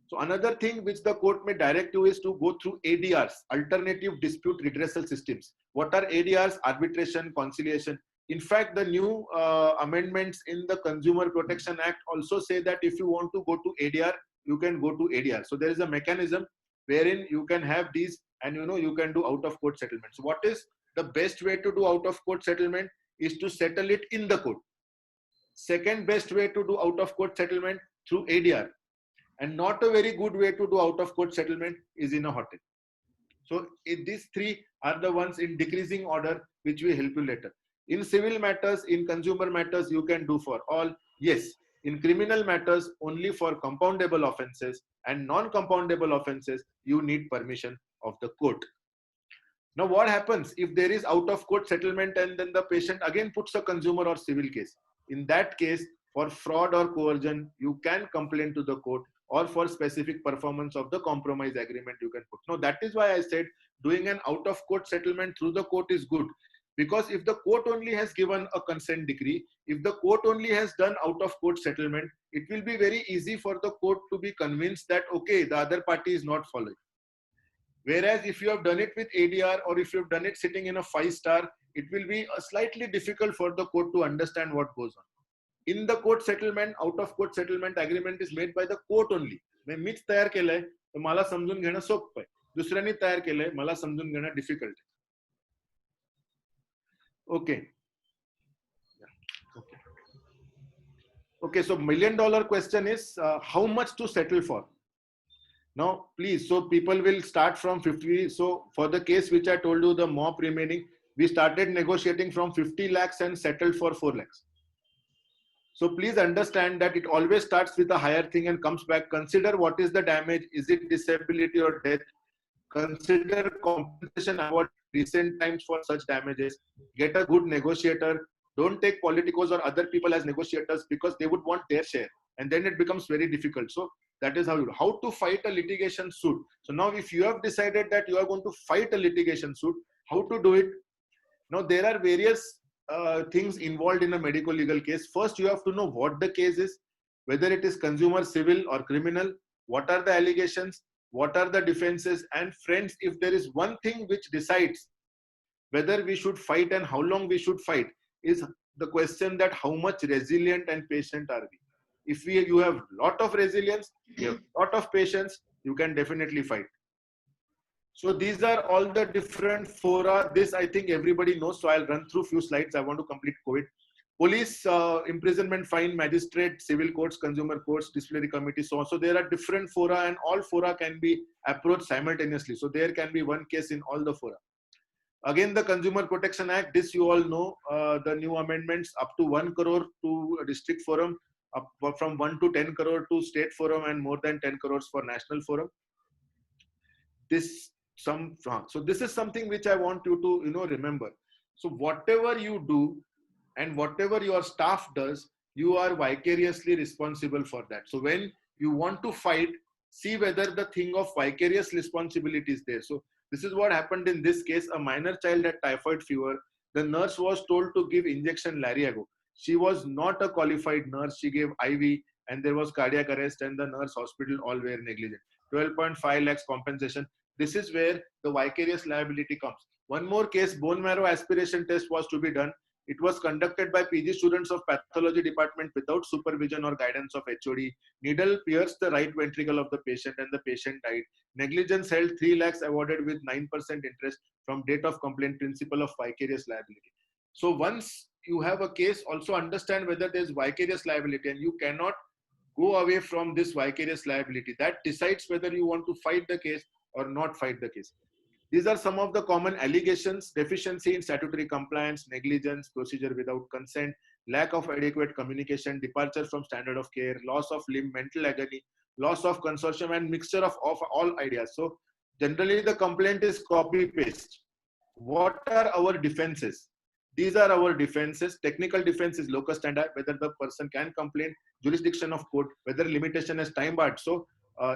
So another thing which the court may direct you is to go through ADRs, alternative dispute redressal systems. What are ADRs? Arbitration, conciliation. In fact, the new amendments in the Consumer Protection Act also say that if you want to go to ADR, you can go to ADR. So there is a mechanism wherein you can have these, and you can do out of court settlement. So what is the best way to do out of court settlement is to settle it in the court. Second best way to do out of court settlement through ADR. And not a very good way to do out of court settlement is in a hotel. So these 3 are the ones in decreasing order which will help you later. In civil matters, in consumer matters, you can do for all. Yes. In criminal matters, only for compoundable offenses, and non-compoundable offenses, you need permission of the court. Now what happens if there is out of court settlement and then the patient again puts a consumer or civil case? In that case, for fraud or coercion, you can complain to the court, or for specific performance of the compromise agreement you can put. Now that is why I said doing an out of court settlement through the court is good. Because if the court only has given a consent decree, if the court only has done out of court settlement, it will be very easy for the court to be convinced that, okay, the other party is not following. Whereas if you have done it with ADR, or if you have done it sitting in a 5-star, it will be slightly difficult for the court to understand what goes on. In the court settlement, out of court settlement agreement is made by the court only. मीच तयार केलंय तर मला समजून घेणं सोपं आहे. दुसऱ्यांनी तयार केलंय मला समजून घेणं डिफिकल्ट आहे. Okay. Okay, so $1 million question is how much to settle for? Now, please, so people will start from 50. So for the case which I told you, the MOP remaining, we started negotiating from 50 lakhs and settled for 4 lakhs. So please understand that it always starts with a higher thing and comes back. Consider what is the damage. Is it disability or death? Consider compensation award recent times for such damages. Get a good negotiator. Don't take politicos or other people as negotiators, because they would want their share, and then it becomes very difficult. So that is how to fight a litigation suit. So now if you have decided that you are going to fight a litigation suit, how to do it? Now there are various things involved in a medical legal case. First, you have to know what the case is, whether it is consumer, civil or criminal. What are the allegations? what are the defenses. And friends, if there is one thing which decides whether we should fight and how long we should fight, is the question that how much resilient and patient are we. If you have lot of resilience, you have lot of patience, you can definitely fight. So these are all the different fora. This I think everybody knows. So I'll run through few slides. I want to complete COVID. Police, imprisonment, fine, magistrate, civil courts, consumer courts, disciplinary committee, so on. So there are different fora, and all fora can be approached simultaneously. So there can be one case in all the fora. Again, the Consumer Protection Act, this you all know, the new amendments up to 1 crore to district forum, up from 1 to 10 crore to state forum, and more than 10 crores for national forum. So this is something which I want you to remember. So whatever you do and whatever your staff does, you are vicariously responsible for that. So when you want to fight, see whether the thing of vicarious responsibility is there. So this is what happened in this case. A minor child had typhoid fever. The nurse was told to give injection Lariago. She was not a qualified nurse. She gave IV, and there was cardiac arrest, and the nurse, hospital, all were negligent. 12.5 lakhs compensation. This is where the vicarious liability comes. One more case, bone marrow aspiration test was to be done. It was conducted by PG students of pathology department without supervision or guidance of HOD. Needle pierced the right ventricle of the patient, and the patient died. Negligence held 3 lakhs awarded with 9% interest from date of complaint, principle of vicarious liability. So once you have a case, also understand whether there is vicarious liability, and you cannot go away from this vicarious liability. That decides whether you want to fight the case or not fight the case. These are some of the common allegations: deficiency in statutory compliance, negligence, procedure without consent, lack of adequate communication, departure from standard of care, loss of limb, mental agony, loss of consortium, and mixture of all ideas. So generally the complaint is copy paste. What are our defenses? These are our defenses. Technical defense is locus standi, whether the person can complain, jurisdiction of court, whether limitation is time barred. So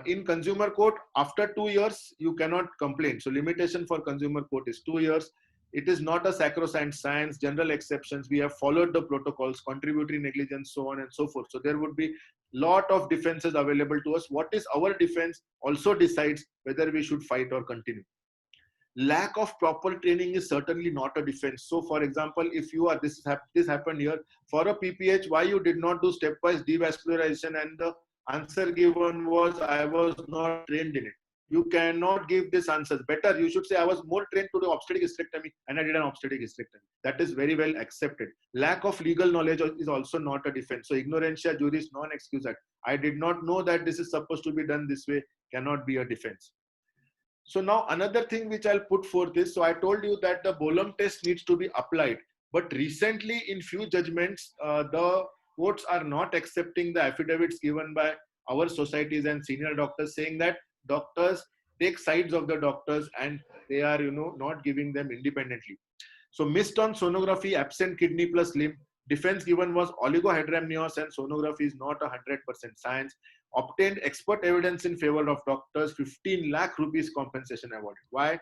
in consumer court, after 2 years, you cannot complain. So limitation for consumer court is 2 years. It is not a sacrosanct science, general exceptions. We have followed the protocols, contributory negligence, so on and so forth. So there would be lot of defenses available to us. What is our defense also decides whether we should fight or continue. Lack of proper training is certainly not a defense. So for example, if you are, this happened here, for a PPH, why you did not do stepwise devascularization, and the answer given was, I was not trained in it. You cannot give this answers. Better, you should say, I was more trained to do obstetric hysterectomy and I did an obstetric hysterectomy. That is very well accepted. Lack of legal knowledge is also not a defense. So ignorantia juris non excusat. I did not know that this is supposed to be done this way, cannot be a defense. So now another thing which I'll put forth is, so I told you that the Bolam test needs to be applied. But recently in few judgments, the courts are not accepting the affidavits given by our societies and senior doctors, saying that doctors take sides of the doctors and they are not giving them independently. So missed on sonography, absent kidney plus limb. Defense given was oligohydramnios, and sonography is not 100% science. Obtained expert evidence in favor of doctors, 15 lakh rupees compensation awarded. Why?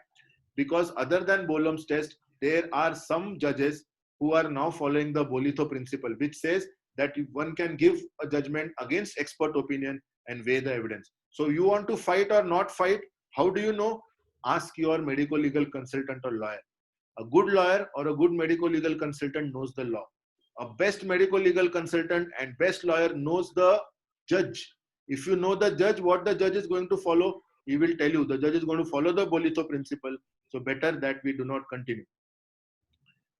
Because other than Bolam's test, there are some judges who are now following the Bolitho principle, which says that one can give a judgment against expert opinion and weigh the evidence. So you want to fight or not fight? How do you know? Ask your medical legal consultant or lawyer. A good lawyer or a good medical legal consultant knows the law. A best medical legal consultant and best lawyer knows the judge. If you know the judge, what the judge is going to follow, he will tell you. The judge is going to follow the Bolitho principle. So better that we do not continue.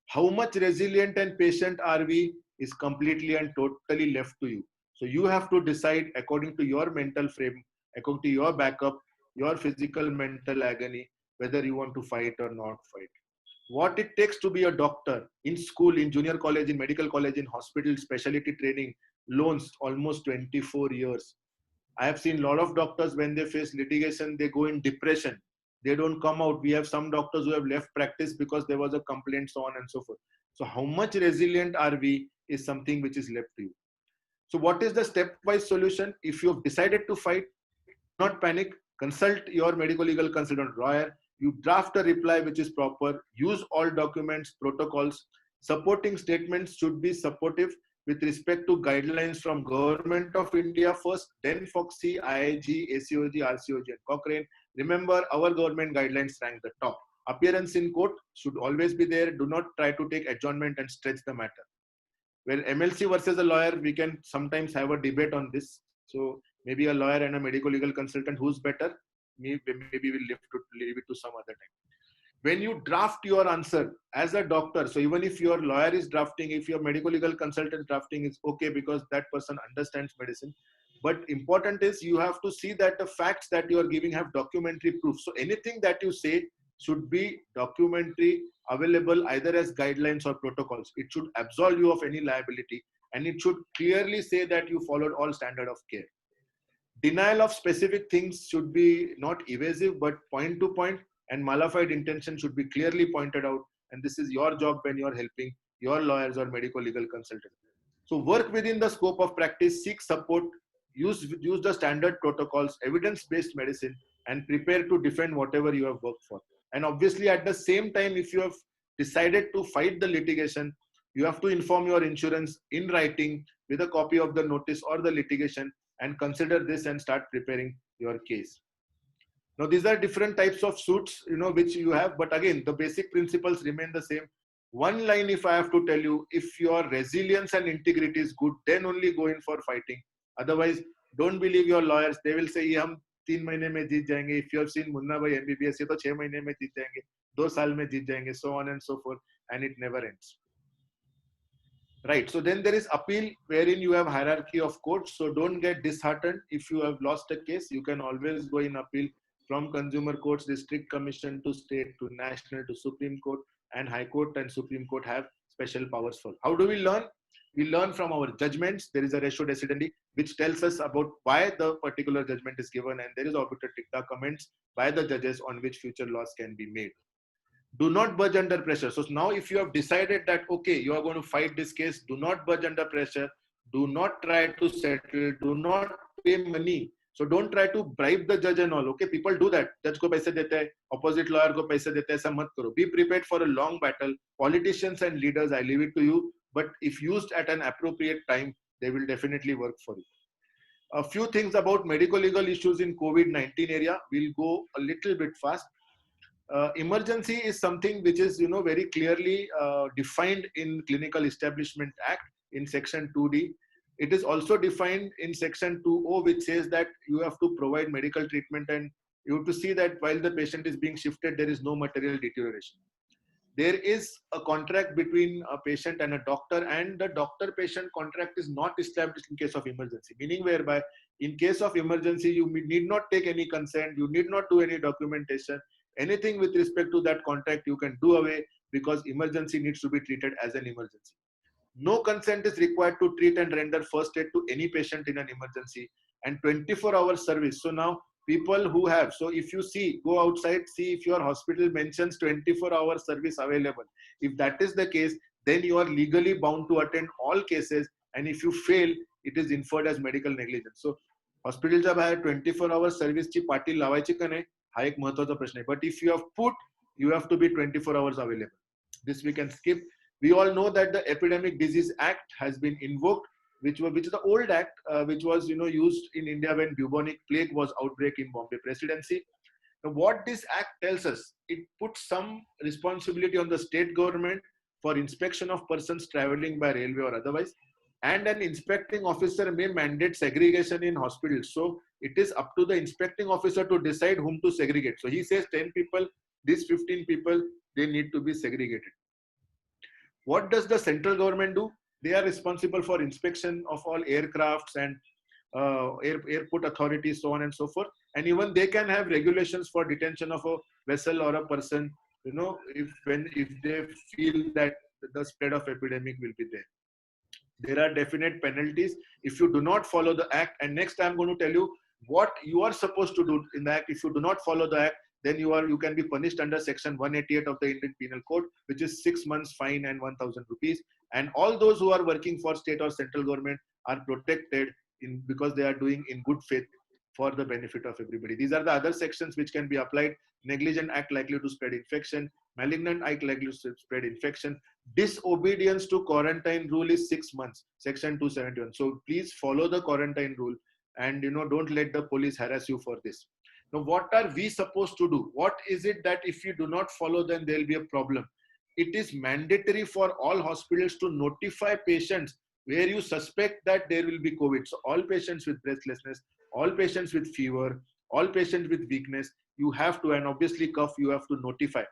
How much resilient and patient are we is completely and totally left to you. So you have to decide according to your mental frame, according to your backup, your physical mental agony, whether you want to fight or not fight. What it takes to be a doctor in school, in junior college, in medical college, in hospital, specialty training, loans, almost 24 years. I have seen a lot of doctors, when they face litigation, they go in depression. They don't come out. We have some doctors who have left practice because there was a complaint, so on and so forth. So how much resilient are we is something which is left to you. So what is the stepwise solution? If you have decided to fight, do not panic. Consult your medical legal consultant lawyer. You draft a reply which is proper. Use all documents, protocols. Supporting statements should be supportive. with respect to guidelines from Government of India first, then FOXI, IIG, ACOG, RCOG, and Cochrane. Remember, our government guidelines rank the top. Appearance in court should always be there. Do not try to take adjournment and stretch the matter. Where MLC versus a lawyer, we can sometimes have a debate on this. So maybe a lawyer and a medical legal consultant, who's better? Maybe we'll leave it to some other time. When you draft your answer as a doctor, so even if your lawyer is drafting, if your medical legal consultant is drafting, it's okay because that person understands medicine. But important is you have to see that the facts that you are giving have documentary proof. So anything that you say should be documentary, available either as guidelines or protocols. It should absolve you of any liability, and it should clearly say that you followed all standard of care. Denial of specific things should be not evasive, but point to point, and malified intention should be clearly pointed out. And this is your job when you are helping your lawyers or medical legal consultants. So work within the scope of practice, seek support, use the standard protocols, evidence-based medicine, and prepare to defend whatever you have worked for. And obviously at the same time, if you have decided to fight the litigation, you have to inform your insurance in writing with a copy of the notice or the litigation, and consider this and start preparing your case. Now, these are different types of suits, which you have, but again, the basic principles remain the same. One line, if I have to tell you, if your resilience and integrity is good, then only go in for fighting. Otherwise, don't believe your lawyers. They will say, "Hum 3 mahine mein jeet jayenge." If you have seen Munna Bhai MBBS, ye to 6 mahine mein jeet jayenge, 2 saal mein jeet jayenge, so on and so forth, and it never ends. Right. So then there is appeal, wherein you have hierarchy of courts. So don't get disheartened. If you have lost a case, you can always go in appeal from consumer courts, district commission to state to national to Supreme Court, and High Court and Supreme Court have special powers for. How do we learn? We learn from our judgments. There is a ratio decidendi which tells us about why the particular judgment is given, and there is obiter dicta comments by the judges on which future laws can be made. Do not budge under pressure. So now if you have decided that, okay, you are going to fight this case, do not budge under pressure. Do not try to settle. Do not pay money. So don't try to bribe the judge and all. Okay, people do that. Judge ko paise dete hai, opposite lawyer ko paise dete hai, aisa mat karo. Be prepared for a long battle. Politicians and leaders, I leave it to you. But if used at an appropriate time, they will definitely work for you. A few things about medical legal issues in COVID-19 area. We'll go a little bit fast. Emergency is something which is, very clearly defined in Clinical Establishment Act in Section 2D. It is also defined in Section 2O, which says that you have to provide medical treatment, and you have to see that while the patient is being shifted, there is no material deterioration. There is a contract between a patient and a doctor, and the doctor-patient contract is not established in case of emergency, meaning whereby in case of emergency, you need not take any consent, you need not do any documentation. Anything with respect to that contract you can do away, because emergency needs to be treated as an emergency. No consent is required to treat and render first aid to any patient in an emergency, and 24-hour service. So now people who have, so if you go outside, see if your hospital mentions 24-hour service available. If that is the case, then you are legally bound to attend all cases, and if you fail, it is inferred as medical negligence. So hospital jab hai 24-hour service ची पाटी लावायची का नाही, हा एक महत्त्वाचा प्रश्न आहे. But if you have put, you have to be 24 hours available. This we can skip. We all know that the Epidemic Disease Act has been invoked, which is the old act, which was used in India when bubonic plague was outbreak in Bombay Presidency. Now, what this act tells us, it puts some responsibility on the state government for inspection of persons traveling by railway or otherwise, and an inspecting officer may mandate segregation in hospitals. So it is up to the inspecting officer to decide whom to segregate. So he says 10 people, these 15 people, they need to be segregated. What does the central government do? They are responsible for inspection of all aircrafts and airport authorities, so on and so forth. And even they can have regulations for detention of a vessel or a person, if they feel that the spread of epidemic will be there. There are definite penalties if you do not follow the act. And next I'm going to tell you what you are supposed to do in the act. If you do not follow the act, then you can be punished under Section 188 of the Indian Penal Code, which is 6 months fine and 1,000 rupees. And all those who are working for state or central government are protected because they are doing in good faith for the benefit of everybody. These are the other sections which can be applied. Negligent act likely to spread infection, Malignant eye likely to spread infection. Disobedience to quarantine rule is 6 months, section 271. So please follow the quarantine rule, and don't let the police harass you for this. Now, what are we supposed to do? What is it that if you do not follow, then there will be a problem? It is mandatory for all hospitals to notify patients where you suspect that there will be COVID. So all patients with breathlessness, all patients with fever, all patients with weakness, you have to, and obviously cough, you have to notify.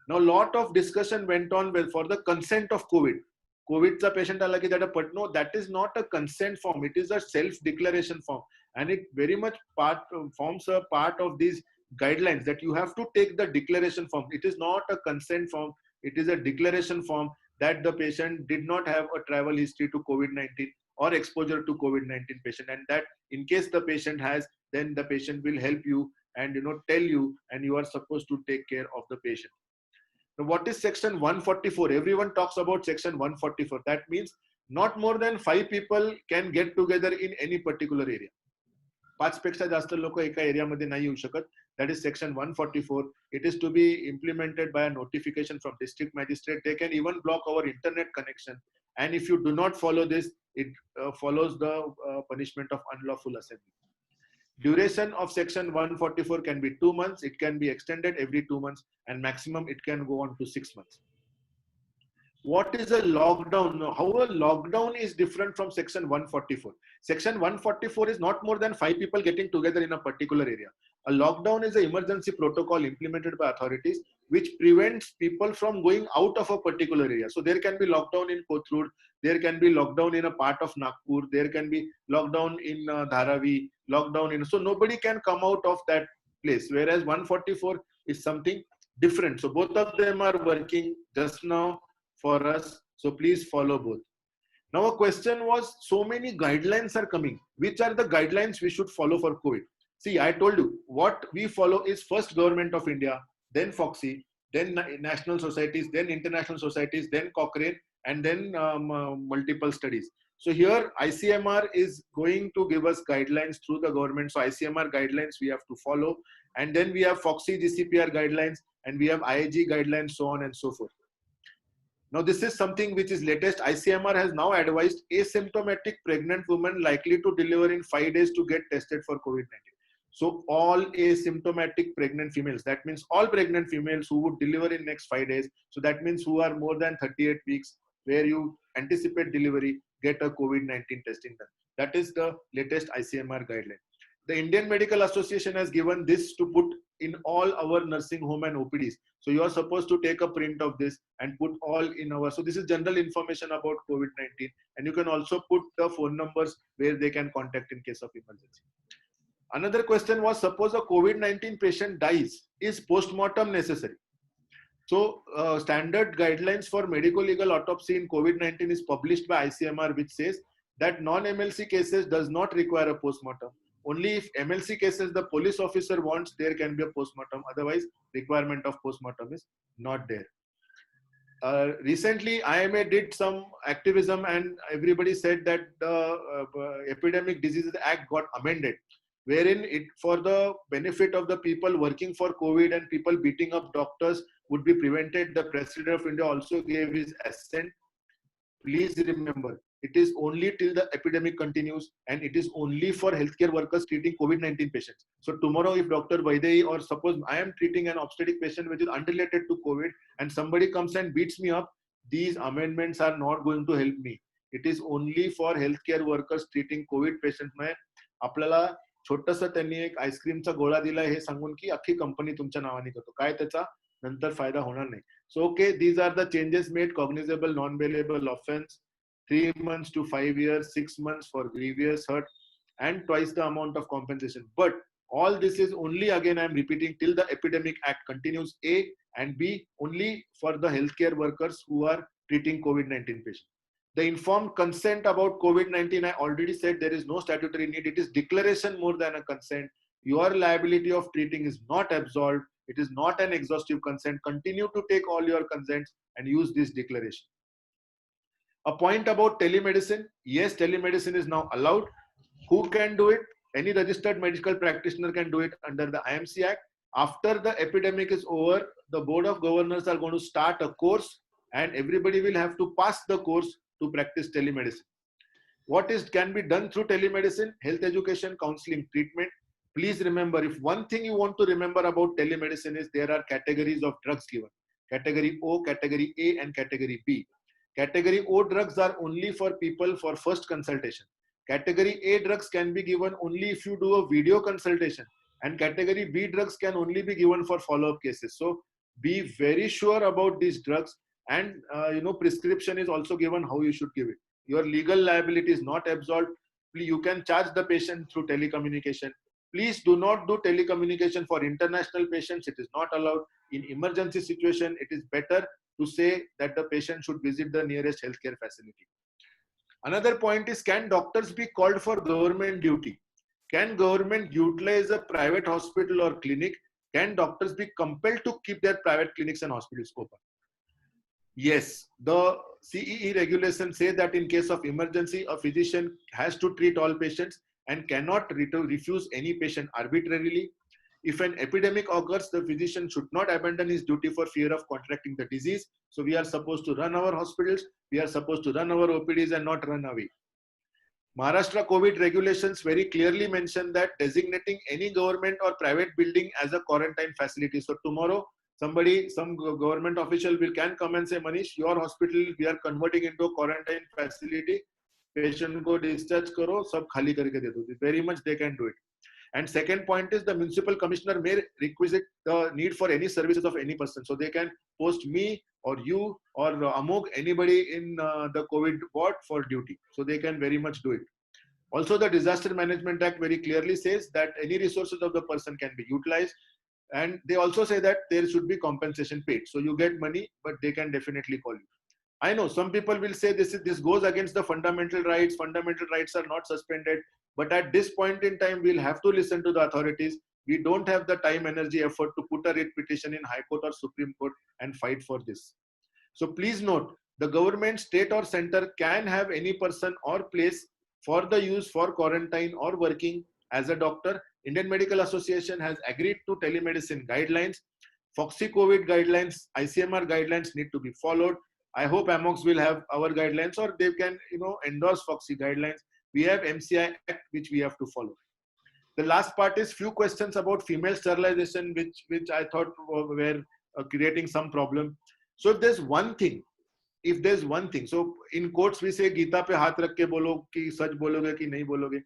Now, a lot of discussion went on for the consent of COVID. COVIDचा patient आला की that, but no, that is not a consent form. It is a self-declaration form, and it very much forms a part of these guidelines that you have to take the declaration form. It is not a consent form. It is a declaration form that the patient did not have a travel history to COVID-19 or exposure to COVID-19 patient, and that in case the patient has, then the patient will help you and tell you, and you are supposed to take care of the patient. Now, what is section 144? Everyone talks about section 144. That means not more than 5 people can get together in any particular area. 5 पेक्षा जास्त लोक एका एरियामध्ये नाही येऊ शकत. That is section 144. It is to be implemented by a notification from district magistrate. They can even block our internet connection. And if you do not follow this, it follows the punishment of unlawful assembly. Duration of section 144 can be 2 months. It can be extended every 2 months, and maximum it can go on to 6 months. What is a lockdown? How a lockdown is different from section 144? Section 144 is not more than 5 people getting together in a particular area. A lockdown is an emergency protocol implemented by authorities which prevents people from going out of a particular area. So there can be lockdown in Kothurud, there can be lockdown in a part of Nagpur, there can be lockdown in Dharavi, lockdown in, so nobody can come out of that place. Whereas 144 is something different. So both of them are working just now for us. So please follow both. Now a question was, so many guidelines are coming. Which are the guidelines we should follow for COVID? See, I told you what we follow is first Government of India, then FOXI, then national societies, then international societies, then Cochrane, and then multiple studies. So here ICMR is going to give us guidelines through the government. So ICMR guidelines we have to follow, and then we have FOXI GCPR guidelines, and we have IAG guidelines, so on and so forth. Now this is something which is latest. ICMR has now advised asymptomatic pregnant women likely to deliver in 5 days to get tested for COVID-19. So all asymptomatic pregnant females, that means all pregnant females who would deliver in next 5 days. So that means who are more than 38 weeks, where you anticipate delivery, get a COVID-19 testing done. That is the latest ICMR guideline. The Indian Medical Association has given this to put in all our nursing home and OPDs. So you are supposed to take a print of this and put all in our, so this is general information about COVID-19, and you can also put the phone numbers where they can contact in case of emergency. Another question was, suppose a COVID-19 patient dies, is post-mortem necessary? So standard guidelines for medical legal autopsy in COVID-19 is published by ICMR, which says that non-MLC cases does not require a post-mortem. Only if MLC cases the police officer wants, there can be a post-mortem. Otherwise, requirement of post-mortem is not there. Recently, IMA did some activism, and everybody said that the Epidemic Diseases Act got amended, wherein it, for the benefit of the people working for COVID and people beating up doctors, would be prevented. The President of India also gave his assent. Please remember, it is only till the epidemic continues, and it is only for healthcare workers treating COVID-19 patients. So tomorrow, if Dr. Vaidehi, or suppose I am treating an obstetric patient which is unrelated to COVID, and somebody comes and beats me up, these amendments are not going to help me. It is only for healthcare workers treating COVID patients. आपल्याला छोटंसं त्यांनी एक आईस्क्रीमचा गोळा दिला हे सांगून की अख्खी company तुमच्या नावाने करतो, काय त्याचा नंतर फायदा होणार नाही. So okay, these are the changes made. Cognizable non-bailable offense, 3 months to 5 years, 6 months for grievous hurt, and twice the amount of compensation. But all this is only, again I am repeating, till the Epidemic Act continues, A, and B, only for the healthcare workers who are treating COVID-19 patients. The informed consent about COVID-19, I already said there is no statutory need. It is declaration more than a consent. Your liability of treating is not absolved. It is not an exhaustive consent. Continue to take all your consents and use this declaration. A point about telemedicine. Yes, telemedicine is now allowed. Who can do it? Any registered medical practitioner can do it under the IMC Act. After the epidemic is over, the Board of Governors are going to start a course and everybody will have to pass the course to practice telemedicine. What can be done through telemedicine? Health education, counseling, treatment. Please remember, if one thing you want to remember about telemedicine is there are categories of drugs given. Category O, Category A and Category B. Category O drugs are only for people for first consultation. Category A drugs can be given only if you do a video consultation. And Category B drugs can only be given for follow-up cases. So be very sure about these drugs, and prescription is also given how you should give it. Your legal liability is not absolved. You can charge the patient through telecommunication. Please do not do telecommunication for international patients. It is not allowed. In emergency situation, it is better to say that the patient should visit the nearest healthcare facility. Another point is, can doctors be called for government duty? Can government utilize a private hospital or clinic? Can doctors be compelled to keep their private clinics and hospitals open? Yes, the CEE regulations say that in case of emergency, a physician has to treat all patients and cannot refuse any patient arbitrarily. If an epidemic occurs, the physician should not abandon his duty for fear of contracting the disease. So we are supposed to run our hospitals, we are supposed to run our OPDs and not run away. Maharashtra COVID regulations very clearly mention that designating any government or private building as a quarantine facility. So tomorrow, some government official can come and say, Manish, your hospital we are converting into a quarantine facility. Patient ko discharge karo, sab khali karke de do. Very much they can do it. And second point is, the municipal commissioner may requisite the need for any services of any person. So they can post me or you or Amog, anybody in the COVID ward for duty. So they can very much do it. Also, the Disaster Management Act very clearly says that any resources of the person can be utilized. And they also say that there should be compensation paid. So you get money, but they can definitely call you. I know some people will say this goes against the fundamental rights. Fundamental rights are not suspended. But at this point in time, we'll have to listen to the authorities. We don't have the time, energy, effort to put a writ petition in High Court or Supreme Court and fight for this. So please note, the government, state or center can have any person or place for the use for quarantine or working as a doctor. Indian Medical Association has agreed to telemedicine guidelines. Foxy COVID guidelines, ICMR guidelines need to be followed. I hope AMOX will have our guidelines, or they can endorse Foxy guidelines. We have MCI Act which we have to follow. The last part is few questions about female sterilization, which I thought were creating some problem. So if there's one thing, so in quotes we say Gita pe haath rakh ke bolo ki sach bologe ki nahi bologe.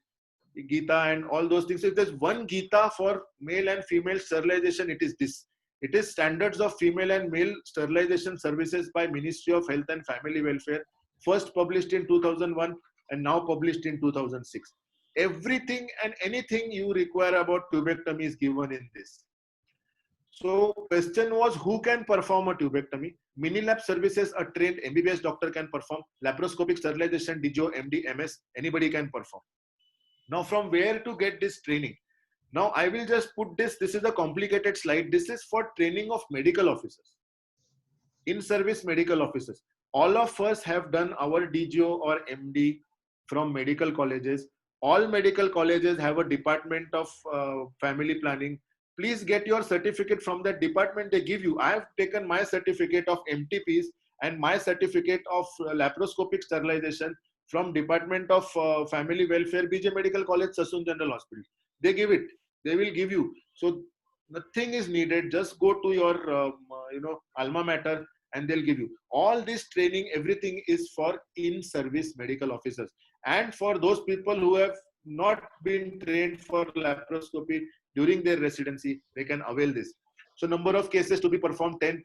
Gita and all those things. If there's one Gita for male and female sterilization, it is this. It is Standards of Female and Male Sterilization Services by Ministry of Health and Family Welfare, first published in 2001 and now published in 2006. Everything and anything you require about tubectomy is given in this. So question was, who can perform a tubectomy? Minilab services, a trained MBBS doctor can perform. Laparoscopic sterilization, DJO, MD, MS, anybody can perform. Now from where to get this training? Now I will just put this is a complicated slide. This is for training of medical officers, in-service medical officers. All of us have done our DGO or MD from medical colleges. All medical colleges have a department of family planning. Please get your certificate from that department they give you. I have taken my certificate of MTPs and my certificate of laparoscopic sterilization from Department of Family Welfare, BJ Medical College, Sassoon General Hospital. They give it. They will give you. So nothing is needed. Just go to your alma mater and they'll give you. All this training, everything is for in-service medical officers. And for those people who have not been trained for laparoscopy during their residency, they can avail this. So number of cases to be performed, 10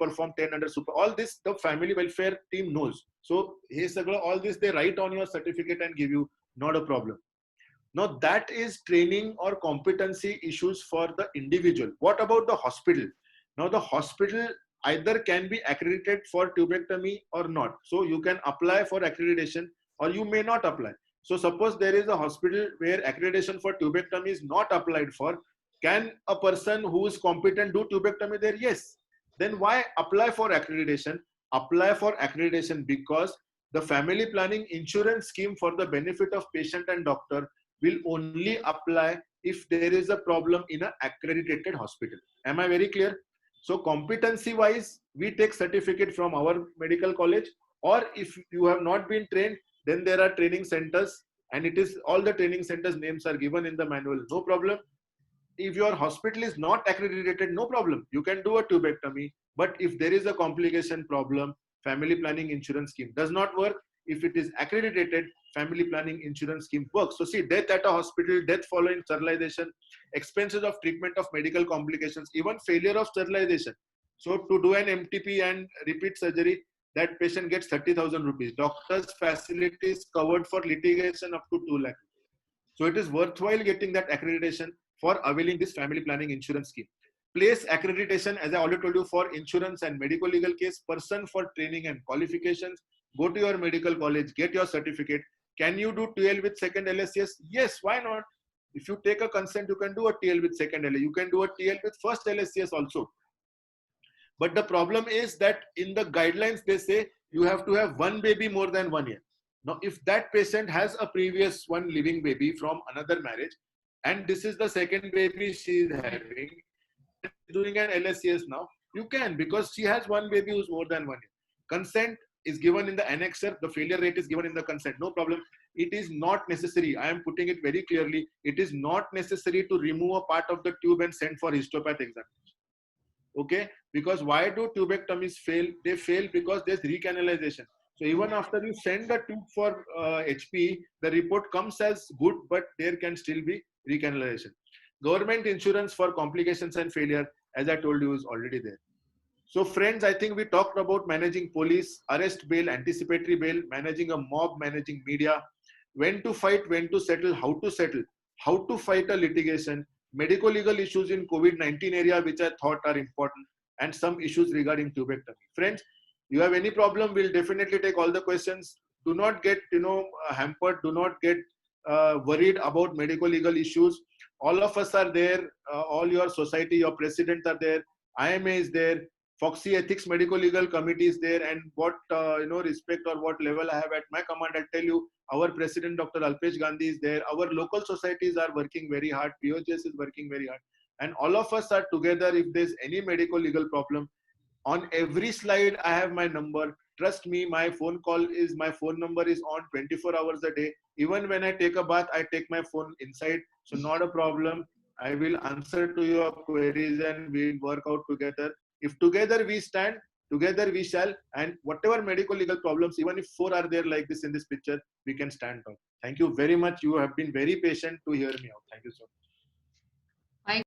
under super. All this the family welfare team knows. So all this they write on your certificate and give you, not a problem. Now that is training or competency issues for the individual. What about the hospital? Now the hospital either can be accredited for tubectomy or not. So you can apply for accreditation or you may not apply. So suppose there is a hospital where accreditation for tubectomy is not applied for. Can a person who is competent do tubectomy there? Yes. Then why apply for accreditation? Apply for accreditation because the family planning insurance scheme for the benefit of patient and doctor will only apply if there is a problem in an accredited hospital. Am I very clear? So competency wise, we take certificate from our medical college, or if you have not been trained, then there are training centers, and it is all the training centers names are given in the manual, no problem. If your hospital is not accredited, no problem, you can do a tubectomy. But if there is a complication problem, family planning insurance scheme does not work. If it is accredited, family planning insurance scheme works. So see, death at a hospital, death following sterilization, expenses of treatment of medical complications, even failure of sterilization. So to do an MTP and repeat surgery, that patient gets 30,000 rupees. Doctor's facilities covered for litigation up to 2 lakh. So it is worthwhile getting that accreditation for availing this family planning insurance scheme. Place accreditation, as I already told you, for insurance and medical legal case, person for training and qualifications. Go to your medical college, get your certificate. Can you do TL with second LSCS? Yes, why not? If you take a consent, you can do a TL with second LSCS. You can do a TL with first LSCS also. But the problem is that in the guidelines, they say you have to have one baby more than 1 year. Now, if that patient has a previous one living baby from another marriage, and this is the second baby she is having, doing an LSCS now, you can, because she has one baby who's more than 1 year. Consent is given in the annexure, the failure rate is given in the consent, no problem. It is not necessary, I am putting it very clearly, it is not necessary to remove a part of the tube and send for histopath examination. Okay, because why do tubectomies fail? They fail because there's recanalization. So even after you send the tube for HP, the report comes as good, but there can still be recanalization. Government insurance for complications and failure, as I told you, is already there. So friends, I think we talked about managing police, arrest bail, anticipatory bail, managing a mob, managing media, when to fight, when to settle, how to fight a litigation, medical legal issues in COVID-19 area, which I thought are important, and some issues regarding tubectomy. Friends, you have any problem, we'll definitely take all the questions. Do not get hampered, do not get worried about medical legal issues. All of us are there, all your society, your president are there, IMA is there, Foxy Ethics Medical Legal Committee is there, and what respect or what level I have at my command, I'll tell you, our president Dr. Alpesh Gandhi is there, our local societies are working very hard, POJS is working very hard, and all of us are together. If there's any medical legal problem, on every slide I have my number. Trust me, my phone number is on 24 hours a day. Even when I take a bath, I take my phone inside, so not a problem. I will answer to your queries and we'll work out together. If together we stand, together we shall, and whatever medical legal problems, even if 4 are there like this in this picture, we can stand up. Thank you very much. You have been very patient to hear me out. Thank you so much.